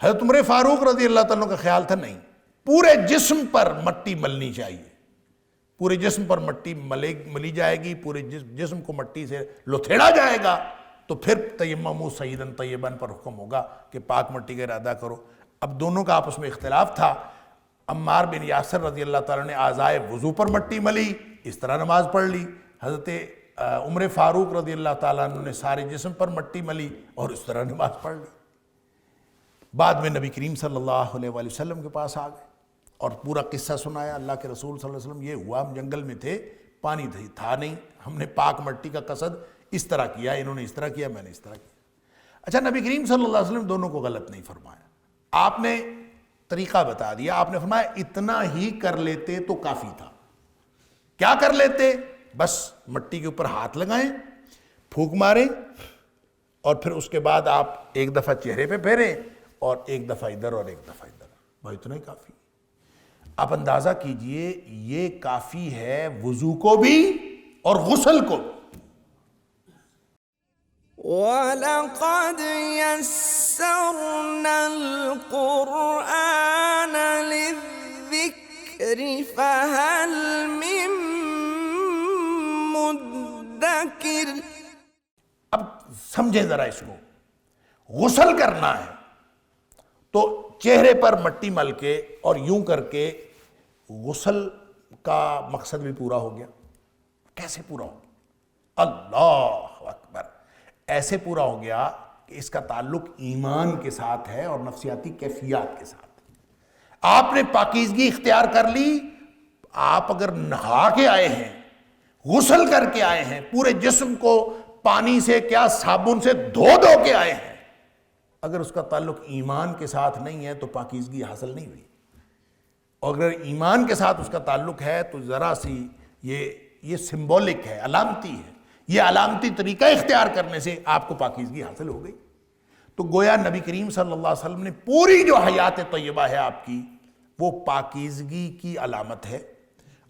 حضرت عمر فاروق رضی اللہ تعالیٰ عنہ کا خیال تھا نہیں، پورے جسم پر مٹی ملنی چاہیے، پورے جسم پر مٹی ملی جائے گی، پورے جسم کو مٹی سے لتھیڑا جائے گا تو پھر تیمموا صعیدا طیبا پر حکم ہوگا کہ پاک مٹی کا ارادہ کرو۔ اب دونوں کا آپس میں اختلاف تھا۔ عمار بن یاسر رضی اللہ تعالیٰ نے اعضائے وضو پر مٹی ملی، اس طرح نماز پڑھ لی۔ حضرت عمر فاروق رضی اللہ تعالیٰ عنہ نے سارے جسم پر مٹی ملی اور اس طرح نماز پڑھ لی۔ بعد میں نبی کریم صلی اللہ علیہ وآلہ وسلم کے پاس آ گئے اور پورا قصہ سنایا، اللہ کے رسول صلی اللہ علیہ وسلم یہ ہوا، ہم جنگل میں تھے، پانی تھا نہیں، ہم نے پاک مٹی کا قصد اس طرح کیا، انہوں نے اس طرح کیا، میں نے اس طرح کیا۔ اچھا، نبی کریم صلی اللہ علیہ وسلم دونوں کو غلط نہیں فرمایا، آپ نے طریقہ بتا دیا، آپ نے فرمایا اتنا ہی کر لیتے تو کافی تھا۔ کیا کر لیتے؟ بس مٹی کے اوپر ہاتھ لگائیں، پھونک ماریں، اور پھر اس کے بعد آپ ایک دفعہ چہرے پہ پھیریں اور ایک دفعہ ادھر اور ایک دفعہ ادھر، بھائی اتنا ہی کافی۔ آپ اندازہ کیجئے یہ کافی ہے وضو کو بھی اور غسل کو بھی۔ وَلَقَدْ يَسَّرْنَا الْقُرْآنَ لِلذِّكْرِ فَهَلْ مِن مُدَّكِرٍ۔ اب سمجھیں ذرا اس کو، غسل کرنا ہے تو چہرے پر مٹی مل کے اور یوں کر کے غسل کا مقصد بھی پورا ہو گیا۔ کیسے پورا ہو گیا؟ اللہ اکبر، ایسے پورا ہو گیا کہ اس کا تعلق ایمان کے ساتھ ہے اور نفسیاتی کیفیات کے ساتھ۔ آپ نے پاکیزگی اختیار کر لی، آپ اگر نہا کے آئے ہیں، غسل کر کے آئے ہیں، پورے جسم کو پانی سے کیا صابن سے دھو کے آئے ہیں، اگر اس کا تعلق ایمان کے ساتھ نہیں ہے تو پاکیزگی حاصل نہیں ہوئی، اور اگر ایمان کے ساتھ اس کا تعلق ہے تو ذرا سی یہ سمبولک ہے، علامتی ہے، یہ علامتی طریقہ اختیار کرنے سے آپ کو پاکیزگی حاصل ہو گئی۔ تو گویا نبی کریم صلی اللہ علیہ وسلم نے پوری جو حیات طیبہ ہے آپ کی، وہ پاکیزگی کی علامت ہے،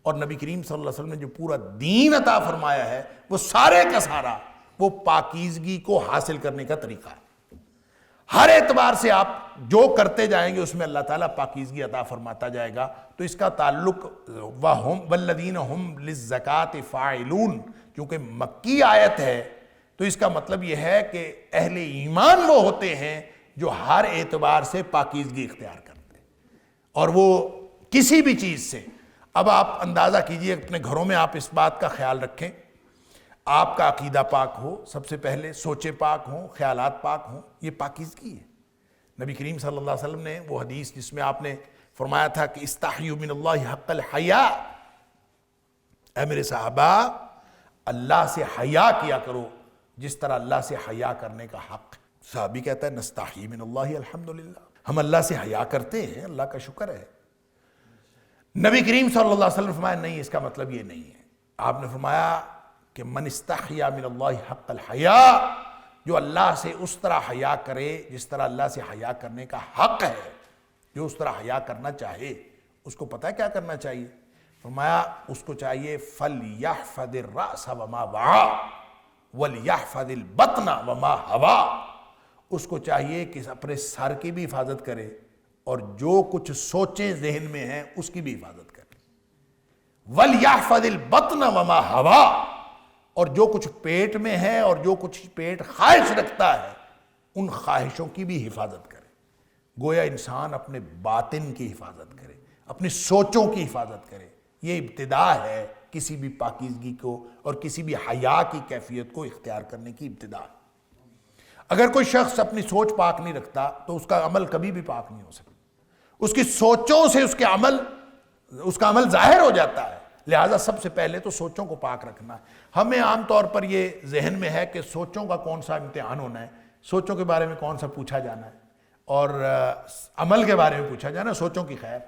اور نبی کریم صلی اللہ علیہ وسلم نے جو پورا دین عطا فرمایا ہے وہ سارے کا سارا وہ پاکیزگی کو حاصل کرنے کا طریقہ ہے۔ ہر اعتبار سے آپ جو کرتے جائیں گے اس میں اللہ تعالیٰ پاکیزگی عطا فرماتا جائے گا۔ تو اس کا تعلق وَالَّذِينَ هُمْ لِلزَّكَاةِ فَاعِلُونَ، کیونکہ مکی آیت ہے تو اس کا مطلب یہ ہے کہ اہل ایمان وہ ہوتے ہیں جو ہر اعتبار سے پاکیزگی اختیار کرتے ہیں، اور وہ کسی بھی چیز سے۔ اب آپ اندازہ کیجئے، اپنے گھروں میں آپ اس بات کا خیال رکھیں، آپ کا عقیدہ پاک ہو، سب سے پہلے سوچیں پاک ہوں، خیالات پاک ہوں، یہ پاکیزگی ہے۔ نبی کریم صلی اللہ علیہ وسلم نے وہ حدیث جس میں آپ نے فرمایا تھا کہ استحیوا من اللہ حق الحیاء، اے میرے صحابہ اللہ سے حیا کیا کرو جس طرح اللہ سے حیا کرنے کا حق ہے۔ صحابی کہتا ہے نستحی من اللہ الحمدللہ، ہم اللہ سے حیا کرتے ہیں، اللہ کا شکر ہے۔ نبی کریم صلی اللہ علیہ وسلم فرمایا نہیں، اس کا مطلب یہ نہیں ہے۔ آپ نے فرمایا کہ من استحیا من اللہ حق الحیاء، جو اللہ سے اس طرح حیا کرے جس طرح اللہ سے حیا کرنے کا حق ہے، جو اس طرح حیا کرنا چاہے، اس کو پتہ ہے کیا کرنا چاہیے؟ فرمایا اس کو چاہیے فَلْيَحْفَظِ الرَّأْسَ وَمَا وَعَى وَلْيَحْفَظِ الْبَطْنَ وَمَا هَوَى، اس کو چاہیے کہ اپنے سر کی بھی حفاظت کرے اور جو کچھ سوچیں ذہن میں ہیں اس کی بھی حفاظت کرے۔ وَلْيَحْفَظِ الْبَطْنَ وَمَا هَوَى، اور جو کچھ پیٹ میں ہے اور جو کچھ پیٹ خواہش رکھتا ہے ان خواہشوں کی بھی حفاظت کرے۔ گویا انسان اپنے باطن کی حفاظت کرے، اپنی سوچوں کی حفاظت کرے، یہ ابتدا ہے کسی بھی پاکیزگی کو اور کسی بھی حیا کی کیفیت کو اختیار کرنے کی ابتدا ہے۔ اگر کوئی شخص اپنی سوچ پاک نہیں رکھتا تو اس کا عمل کبھی بھی پاک نہیں ہو سکتا، اس کی سوچوں سے اس کا عمل ظاہر ہو جاتا ہے۔ لہٰذا سب سے پہلے تو سوچوں کو پاک رکھنا ہے۔ ہمیں عام طور پر یہ ذہن میں ہے کہ سوچوں کا کون سا امتحان ہونا ہے، سوچوں کے بارے میں کون سا پوچھا جانا ہے، اور عمل کے بارے میں پوچھا جانا ہے، سوچوں کی خیر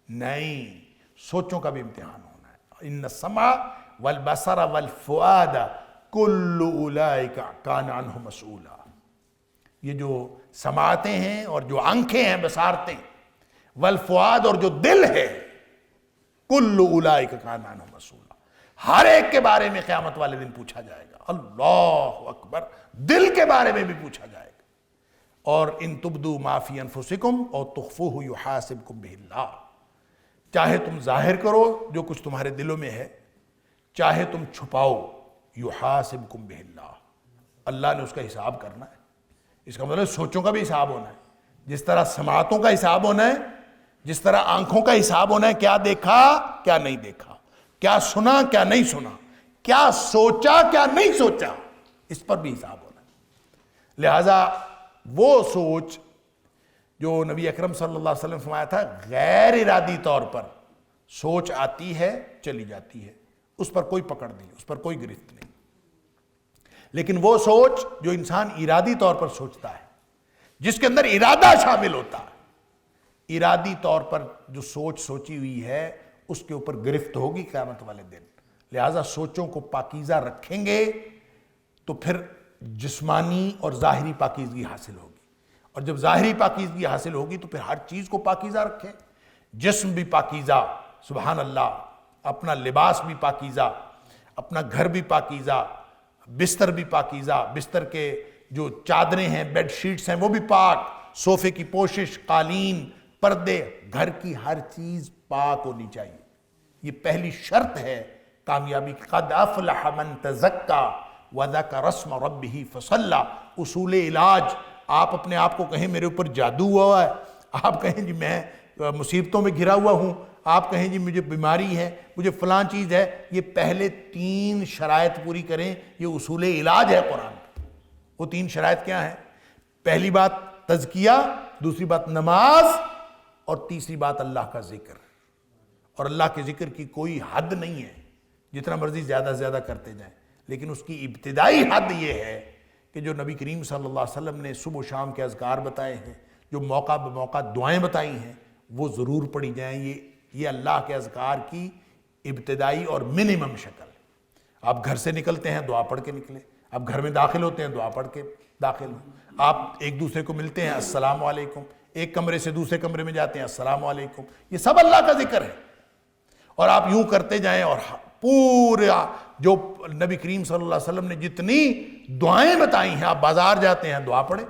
نہیں، سوچوں کا بھی امتحان ہونا ہے۔ ان السمع والبصر والفؤاد کل اولئک کان عنہ مسئولا، یہ جو سماعتیں ہیں اور جو آنکھیں ہیں بصارتیں، والفؤاد اور جو دل ہے، کل اولئک کان عنہ مسئولا، ہر ایک کے بارے میں قیامت والے دن پوچھا جائے گا۔ اللہ اکبر، دل کے بارے میں بھی پوچھا جائے گا۔ اور ان تبدوا ما فی انفسکم او تخفوہ یحاسبکم بہ اللہ، چاہے تم ظاہر کرو جو کچھ تمہارے دلوں میں ہے، چاہے تم چھپاؤ، یحاسبکم بہ اللہ، اللہ نے اس کا حساب کرنا ہے۔ اس کا مطلب سوچوں کا بھی حساب ہونا ہے، جس طرح سماعتوں کا حساب ہونا ہے، جس طرح آنکھوں کا حساب ہونا ہے، کیا دیکھا کیا نہیں دیکھا، کیا سنا کیا نہیں سنا، کیا سوچا کیا نہیں سوچا، اس پر بھی حساب ہونا ہے۔ لہذا وہ سوچ جو نبی اکرم صلی اللہ علیہ وسلم نے فرمایا تھا غیر ارادی طور پر سوچ آتی ہے چلی جاتی ہے، اس پر کوئی پکڑ نہیں، اس پر کوئی گرفت نہیں، لیکن وہ سوچ جو انسان ارادی طور پر سوچتا ہے، جس کے اندر ارادہ شامل ہوتا ہے، ارادی طور پر جو سوچ سوچی ہوئی ہے اس کے اوپر گرفت ہوگی قیامت والے دن۔ لہذا سوچوں کو پاکیزہ رکھیں گے تو پھر جسمانی اور ظاہری پاکیزگی حاصل ہوگی، اور جب ظاہری پاکیزگی حاصل ہوگی تو پھر ہر چیز کو پاکیزہ رکھیں، جسم بھی پاکیزہ، سبحان اللہ، اپنا لباس بھی پاکیزہ، اپنا گھر بھی پاکیزہ، بستر بھی پاکیزہ، بستر کے جو چادریں ہیں، بیڈ شیٹس ہیں وہ بھی پاک، صوفے کی پوشش، قالین، پردے، گھر کی ہر چیز پاک ہونی چاہیے۔ یہ پہلی شرط ہے کامیابی کی۔ قد افلح من تزکا وذکر اسم ربہ فصلی، اصول علاج۔ آپ اپنے آپ کو کہیں میرے اوپر جادو ہوا ہے، آپ کہیں جی میں مصیبتوں میں گھرا ہوا ہوں، آپ کہیں جی مجھے بیماری ہے، مجھے فلاں چیز ہے، یہ پہلے 3 شرائط پوری کریں، یہ اصول علاج ہے قرآن۔ وہ 3 شرائط کیا ہیں؟ پہلی بات تزکیہ، دوسری بات نماز، اور تیسری بات اللہ کا ذکر۔ اور اللہ کے ذکر کی کوئی حد نہیں ہے، جتنا مرضی زیادہ سے زیادہ کرتے جائیں، لیکن اس کی ابتدائی حد یہ ہے کہ جو نبی کریم صلی اللہ علیہ وسلم نے صبح و شام کے اذکار بتائے ہیں، جو موقع بموقع دعائیں بتائی ہیں، وہ ضرور پڑھی جائیں۔ یہ اللہ کے اذکار کی ابتدائی اور منیمم شکل۔ آپ گھر سے نکلتے ہیں دعا پڑھ کے نکلیں، آپ گھر میں داخل ہوتے ہیں دعا پڑھ کے داخل ہوں، آپ ایک دوسرے کو ملتے ہیں السلام علیکم، ایک کمرے سے دوسرے کمرے میں جاتے ہیں السلام علیکم، یہ سب اللہ کا ذکر ہے۔ اور آپ یوں کرتے جائیں، اور پورا جو نبی کریم صلی اللہ علیہ وسلم نے جتنی دعائیں بتائی ہیں، آپ بازار جاتے ہیں دعا پڑھیں،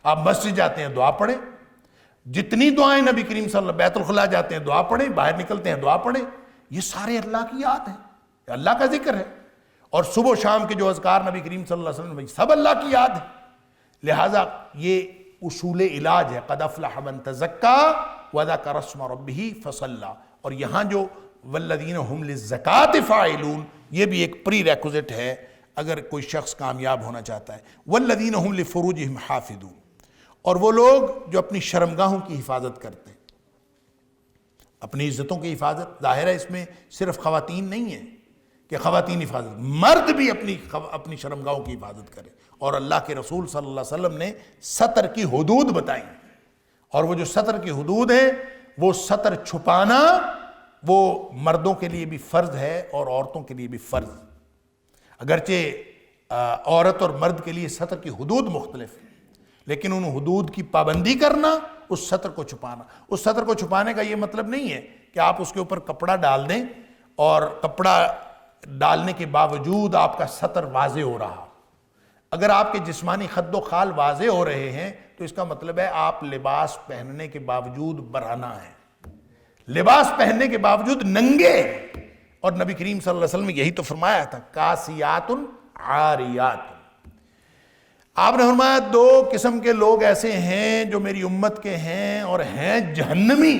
آپ مسجد جاتے ہیں دعا پڑھیں، جتنی دعائیں نبی کریم صلی اللہ علیہ وسلم، بیت الخلاء جاتے ہیں دعا پڑھیں، باہر نکلتے ہیں دعا پڑھیں، یہ سارے اللہ کی یاد ہیں، یہ اللہ کا ذکر ہے۔ اور صبح و شام کے جو اذکار نبی کریم صلی اللہ علیہ وسلم نے سب اللہ کی یاد ہے۔ لہٰذا یہ اصول علاج ہے، قد افلح من تزکا وذکر اسم ربہ فصلی۔ اور یہاں جو والذین هم للزکاۃ فاعلون، یہ بھی ایک پری ریکوزٹ ہے اگر کوئی شخص کامیاب ہونا چاہتا ہے۔ والذین هم لفروجہم حافظون، اور وہ لوگ جو اپنی شرمگاہوں کی حفاظت کرتے ہیں، اپنی عزتوں کی حفاظت۔ ظاہر ہے اس میں صرف خواتین نہیں ہیں کہ خواتین حفاظت، مرد بھی اپنی شرمگاہوں کی حفاظت کرے۔ اور اللہ کے رسول صلی اللہ علیہ وسلم نے سطر کی حدود بتائی، اور وہ جو سطر کی حدود ہیں، وہ سطر چھپانا وہ مردوں کے لیے بھی فرض ہے اور عورتوں کے لیے بھی فرض۔ اگرچہ عورت اور مرد کے لیے سطر کی حدود مختلف ہیں، لیکن ان حدود کی پابندی کرنا، اس سطر کو چھپانا۔ اس سطر کو چھپانے کا یہ مطلب نہیں ہے کہ آپ اس کے اوپر کپڑا ڈال دیں اور کپڑا ڈالنے کے باوجود آپ کا سطر واضح ہو رہا۔ اگر آپ کے جسمانی خد و خال واضح ہو رہے ہیں تو اس کا مطلب ہے آپ لباس پہننے کے باوجود برہنہ ہیں، لباس پہننے کے باوجود ننگے ہیں۔ اور نبی کریم صلی اللہ علیہ وسلم نے یہی تو فرمایا تھا، کاسیات عاریات۔ آپ نے فرمایا 2 قسم کے لوگ ایسے ہیں جو میری امت کے ہیں اور ہیں جہنمی،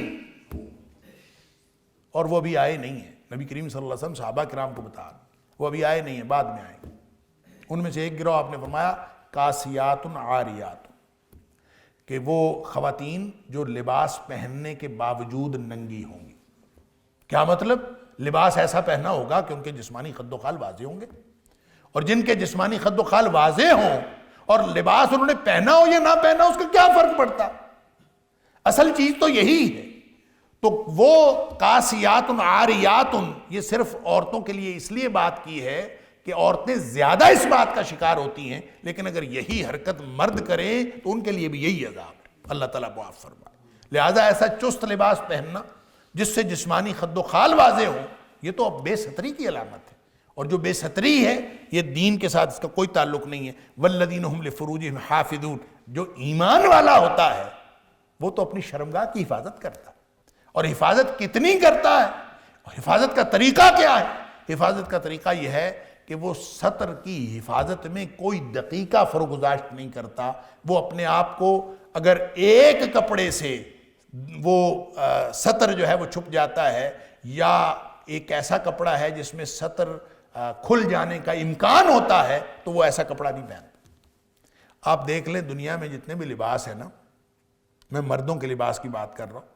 اور وہ ابھی آئے نہیں ہیں۔ نبی کریم صلی اللہ علیہ وسلم صحابہ کرام کو بتا رہے وہ ابھی آئے نہیں ہیں، بعد میں آئیں گے۔ ان میں سے ایک گروہ آپ نے فرمایا کاسیات عاریات، کہ وہ خواتین جو لباس پہننے کے باوجود ننگی ہوں گی۔ کیا مطلب؟ لباس ایسا پہننا ہوگا کہ ان کے جسمانی خد و خال واضح ہوں گے، اور جن کے جسمانی خد و خال واضح ہوں اور لباس انہوں نے پہنا ہو یا نہ پہنا، اس کا کیا فرق پڑتا؟ اصل چیز تو یہی ہے۔ تو وہ کاسیات عاریات، یہ صرف عورتوں کے لیے اس لیے بات کی ہے کہ عورتیں زیادہ اس بات کا شکار ہوتی ہیں، لیکن اگر یہی حرکت مرد کریں تو ان کے لیے بھی یہی عذاب ہے، اللہ تعالیٰ معاف فرمائے۔ لہٰذا ایسا چست لباس پہننا جس سے جسمانی خد و خال واضح ہو، یہ تو اب بے ستری کی علامت ہے، اور جو بے ستری ہے یہ دین کے ساتھ اس کا کوئی تعلق نہیں ہے۔ والذین هم لفروجہم حافظون، جو ایمان والا ہوتا ہے وہ تو اپنی شرمگاہ کی حفاظت کرتا ہے، اور حفاظت کتنی کرتا ہے، حفاظت کا طریقہ کیا ہے؟ حفاظت کا طریقہ یہ ہے کہ وہ سطر کی حفاظت میں کوئی دقیقہ فروگزاشت نہیں کرتا۔ وہ اپنے آپ کو اگر ایک کپڑے سے وہ سطر جو ہے وہ چھپ جاتا ہے، یا ایک ایسا کپڑا ہے جس میں سطر کھل جانے کا امکان ہوتا ہے، تو وہ ایسا کپڑا نہیں پہنتا۔ آپ دیکھ لیں دنیا میں جتنے بھی لباس ہیں نا، میں مردوں کے لباس کی بات کر رہا ہوں،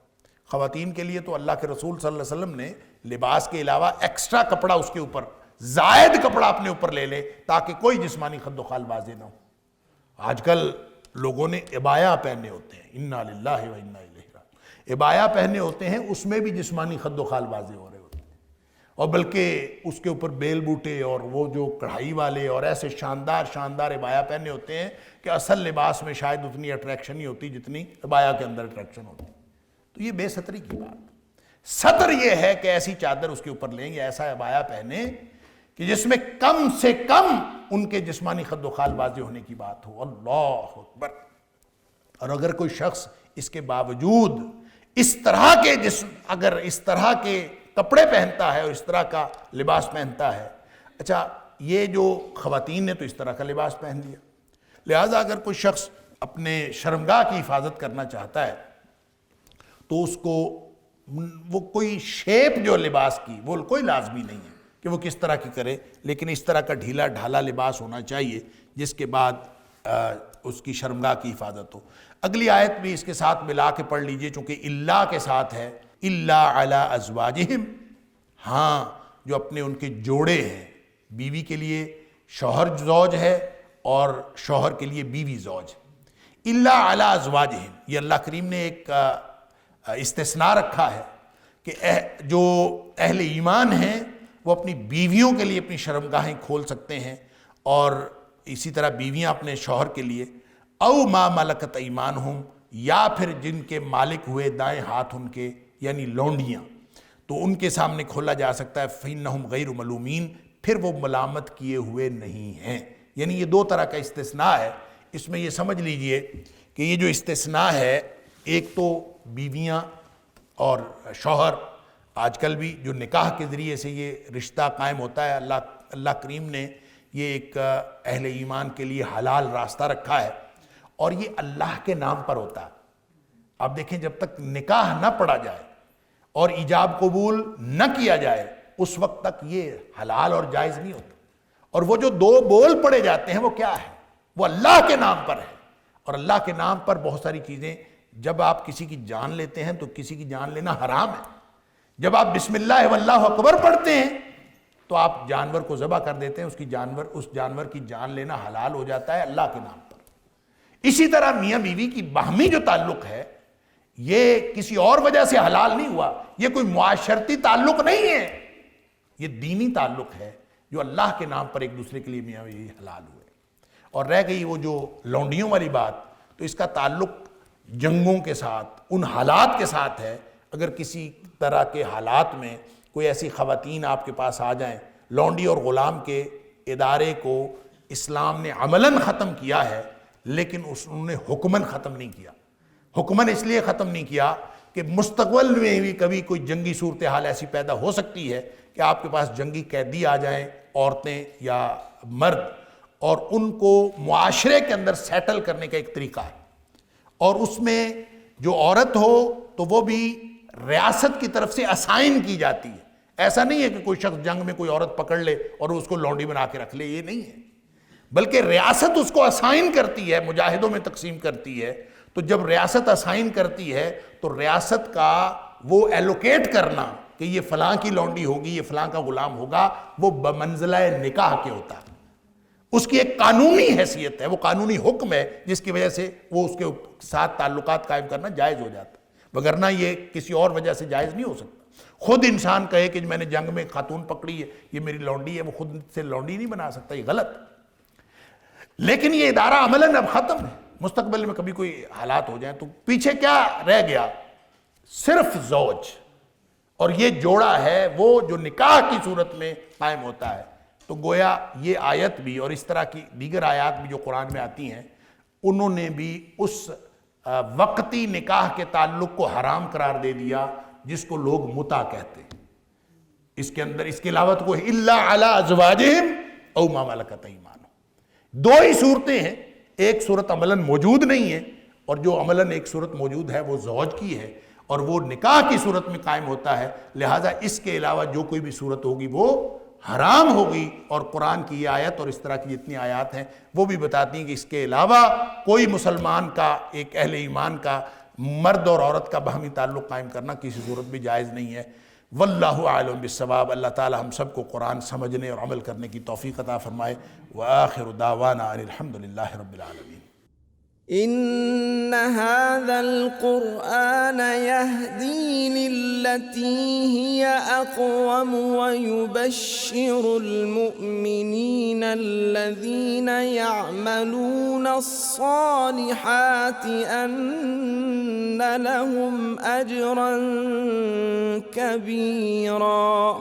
خواتین کے لیے تو اللہ کے رسول صلی اللہ علیہ وسلم نے لباس کے علاوہ ایکسٹرا کپڑا اس کے اوپر، زائد کپڑا اپنے اوپر لے لے تاکہ کوئی جسمانی خد و خال واضح نہ ہو۔ آج کل لوگوں نے عبایا پہنے ہوتے ہیں، انا للہ و انا الیہ راجعون، عبایا پہنے ہوتے ہیں، اس میں بھی جسمانی خد و خال واضح ہو رہے ہوتے ہیں، اور بلکہ اس کے اوپر بیل بوٹے اور وہ جو کڑھائی والے اور ایسے شاندار شاندار عبایا پہنے ہوتے ہیں کہ اصل لباس میں شاید اتنی اٹریکشن نہیں ہوتی جتنی عبایا کے اندر اٹریکشن ہوتی۔ تو یہ بے ستری کی بات۔ ستر یہ ہے کہ ایسی چادر اس کے اوپر لیں یا ایسا عبایا پہنے کہ جس میں کم سے کم ان کے جسمانی خد و خال واضح ہونے کی بات ہو۔ اللہ اکبر۔ اور اگر کوئی شخص اس کے باوجود اس طرح کے اگر اس طرح کے کپڑے پہنتا ہے اور اس طرح کا لباس پہنتا ہے، اچھا یہ جو خواتین نے تو اس طرح کا لباس پہن لیا، لہٰذا اگر کوئی شخص اپنے شرمگاہ کی حفاظت کرنا چاہتا ہے تو اس کو وہ کوئی شیپ جو لباس کی وہ کوئی لازمی نہیں ہے کہ وہ کس طرح کی کرے، لیکن اس طرح کا ڈھیلا ڈھالا لباس ہونا چاہیے جس کے بعد اس کی شرمگاہ کی حفاظت ہو۔ اگلی آیت بھی اس کے ساتھ ملا کے پڑھ لیجئے چونکہ اللہ کے ساتھ ہے، الا علی ازواجہم، ہاں جو اپنے ان کے جوڑے ہیں، بیوی کے لیے شوہر زوج ہے اور شوہر کے لیے بیوی زوج، الا علی ازواجہم، یہ اللہ کریم نے ایک استثناء رکھا ہے کہ جو اہل ایمان ہیں وہ اپنی بیویوں کے لیے اپنی شرمگاہیں کھول سکتے ہیں، اور اسی طرح بیویاں اپنے شوہر کے لیے، او ما ملکت ایمانہم، یا پھر جن کے مالک ہوئے دائیں ہاتھ ان کے یعنی لونڈیاں، تو ان کے سامنے کھولا جا سکتا ہے، فإنہم غیر ملومین، پھر وہ ملامت کیے ہوئے نہیں ہیں۔ یعنی یہ دو طرح کا استثناء ہے۔ اس میں یہ سمجھ لیجئے کہ یہ جو استثناء ہے، ایک تو بیویاں اور شوہر، آج کل بھی جو نکاح کے ذریعے سے یہ رشتہ قائم ہوتا ہے، اللہ کریم نے یہ ایک اہل ایمان کے لیے حلال راستہ رکھا ہے، اور یہ اللہ کے نام پر ہوتا ہے۔ آپ دیکھیں جب تک نکاح نہ پڑھا جائے اور ایجاب قبول نہ کیا جائے اس وقت تک یہ حلال اور جائز نہیں ہوتا، اور وہ جو دو بول پڑے جاتے ہیں وہ کیا ہے؟ وہ اللہ کے نام پر ہے، اور اللہ کے نام پر بہت ساری چیزیں، جب آپ کسی کی جان لیتے ہیں تو کسی کی جان لینا حرام ہے، جب آپ بسم اللہ واللہ اکبر پڑھتے ہیں تو آپ جانور کو ذبح کر دیتے ہیں، اس جانور کی جان لینا حلال ہو جاتا ہے اللہ کے نام پر۔ اسی طرح میاں بیوی کی باہمی جو تعلق ہے یہ کسی اور وجہ سے حلال نہیں ہوا، یہ کوئی معاشرتی تعلق نہیں ہے، یہ دینی تعلق ہے جو اللہ کے نام پر ایک دوسرے کے لیے میاں بیوی حلال ہوئے۔ اور رہ گئی وہ جو لونڈیوں والی بات، تو اس کا تعلق جنگوں کے ساتھ، ان حالات کے ساتھ ہے۔ اگر کسی طرح کے حالات میں کوئی ایسی خواتین آپ کے پاس آ جائیں، لونڈی اور غلام کے ادارے کو اسلام نے عملاً ختم کیا ہے لیکن انہوں نے حکماً ختم نہیں کیا۔ حکماً اس لیے ختم نہیں کیا کہ مستقبل میں بھی کبھی کوئی جنگی صورتحال ایسی پیدا ہو سکتی ہے کہ آپ کے پاس جنگی قیدی آ جائیں، عورتیں یا مرد، اور ان کو معاشرے کے اندر سیٹل کرنے کا ایک طریقہ ہے، اور اس میں جو عورت ہو تو وہ بھی ریاست کی طرف سے اسائن کی جاتی ہے۔ ایسا نہیں ہے کہ کوئی شخص جنگ میں کوئی عورت پکڑ لے اور اس کو لونڈی بنا کے رکھ لے، یہ نہیں ہے، بلکہ ریاست اس کو اسائن کرتی ہے، مجاہدوں میں تقسیم کرتی ہے۔ تو جب ریاست اسائن کرتی ہے تو ریاست کا وہ ایلوکیٹ کرنا کہ یہ فلاں کی لونڈی ہوگی، یہ فلاں کا غلام ہوگا، وہ بمنزلہ نکاح کے ہوتا ہے، اس کی ایک قانونی حیثیت ہے، وہ قانونی حکم ہے جس کی وجہ سے وہ اس کے ساتھ تعلقات قائم کرنا جائز ہو جاتا ہے، وگرنہ یہ کسی اور وجہ سے جائز نہیں ہو سکتا۔ خود انسان کہے کہ میں نے جنگ میں خاتون پکڑی ہے، یہ میری لونڈی ہے، وہ خود سے لونڈی نہیں بنا سکتا، یہ غلط۔ لیکن یہ ادارہ عملاً اب ختم ہے، مستقبل میں کبھی کوئی حالات ہو جائیں تو پیچھے کیا رہ گیا؟ صرف زوج، اور یہ جوڑا ہے وہ جو نکاح کی صورت میں قائم ہوتا ہے۔ تو گویا یہ آیت بھی اور اس طرح کی دیگر آیات بھی جو قرآن میں آتی ہیں، انہوں نے بھی اس وقتی نکاح کے تعلق کو حرام قرار دے دیا جس کو لوگ متع کہتے ہیں۔ اس کے اندر اس کے علاوہ تو کوئی الا علی ازواجہم او ما ملکت ایمانہم، دو ہی صورتیں ہیں، ایک صورت عملاً موجود نہیں ہے، اور جو عملاً ایک صورت موجود ہے وہ زوج کی ہے۔ اور وہ نکاح کی صورت میں قائم ہوتا ہے، لہٰذا اس کے علاوہ جو کوئی بھی صورت ہوگی وہ حرام ہوگی۔ اور قرآن کی یہ آیت اور اس طرح کی جتنی آیات ہیں وہ بھی بتاتی ہیں کہ اس کے علاوہ کوئی مسلمان کا، ایک اہل ایمان کا، مرد اور عورت کا باہمی تعلق قائم کرنا کسی صورت بھی جائز نہیں ہے۔ واللہ اعلم بالصواب۔ اللہ تعالی ہم سب کو قرآن سمجھنے اور عمل کرنے کی توفیق عطا فرمائے۔ وآخر دعوانا ان الحمدللہ رب العالمین۔ إن هذا القرآن يهدي للتي هي أقوم ويبشر المؤمنين الذين يعملون الصالحات أن لهم أجرا كبيرا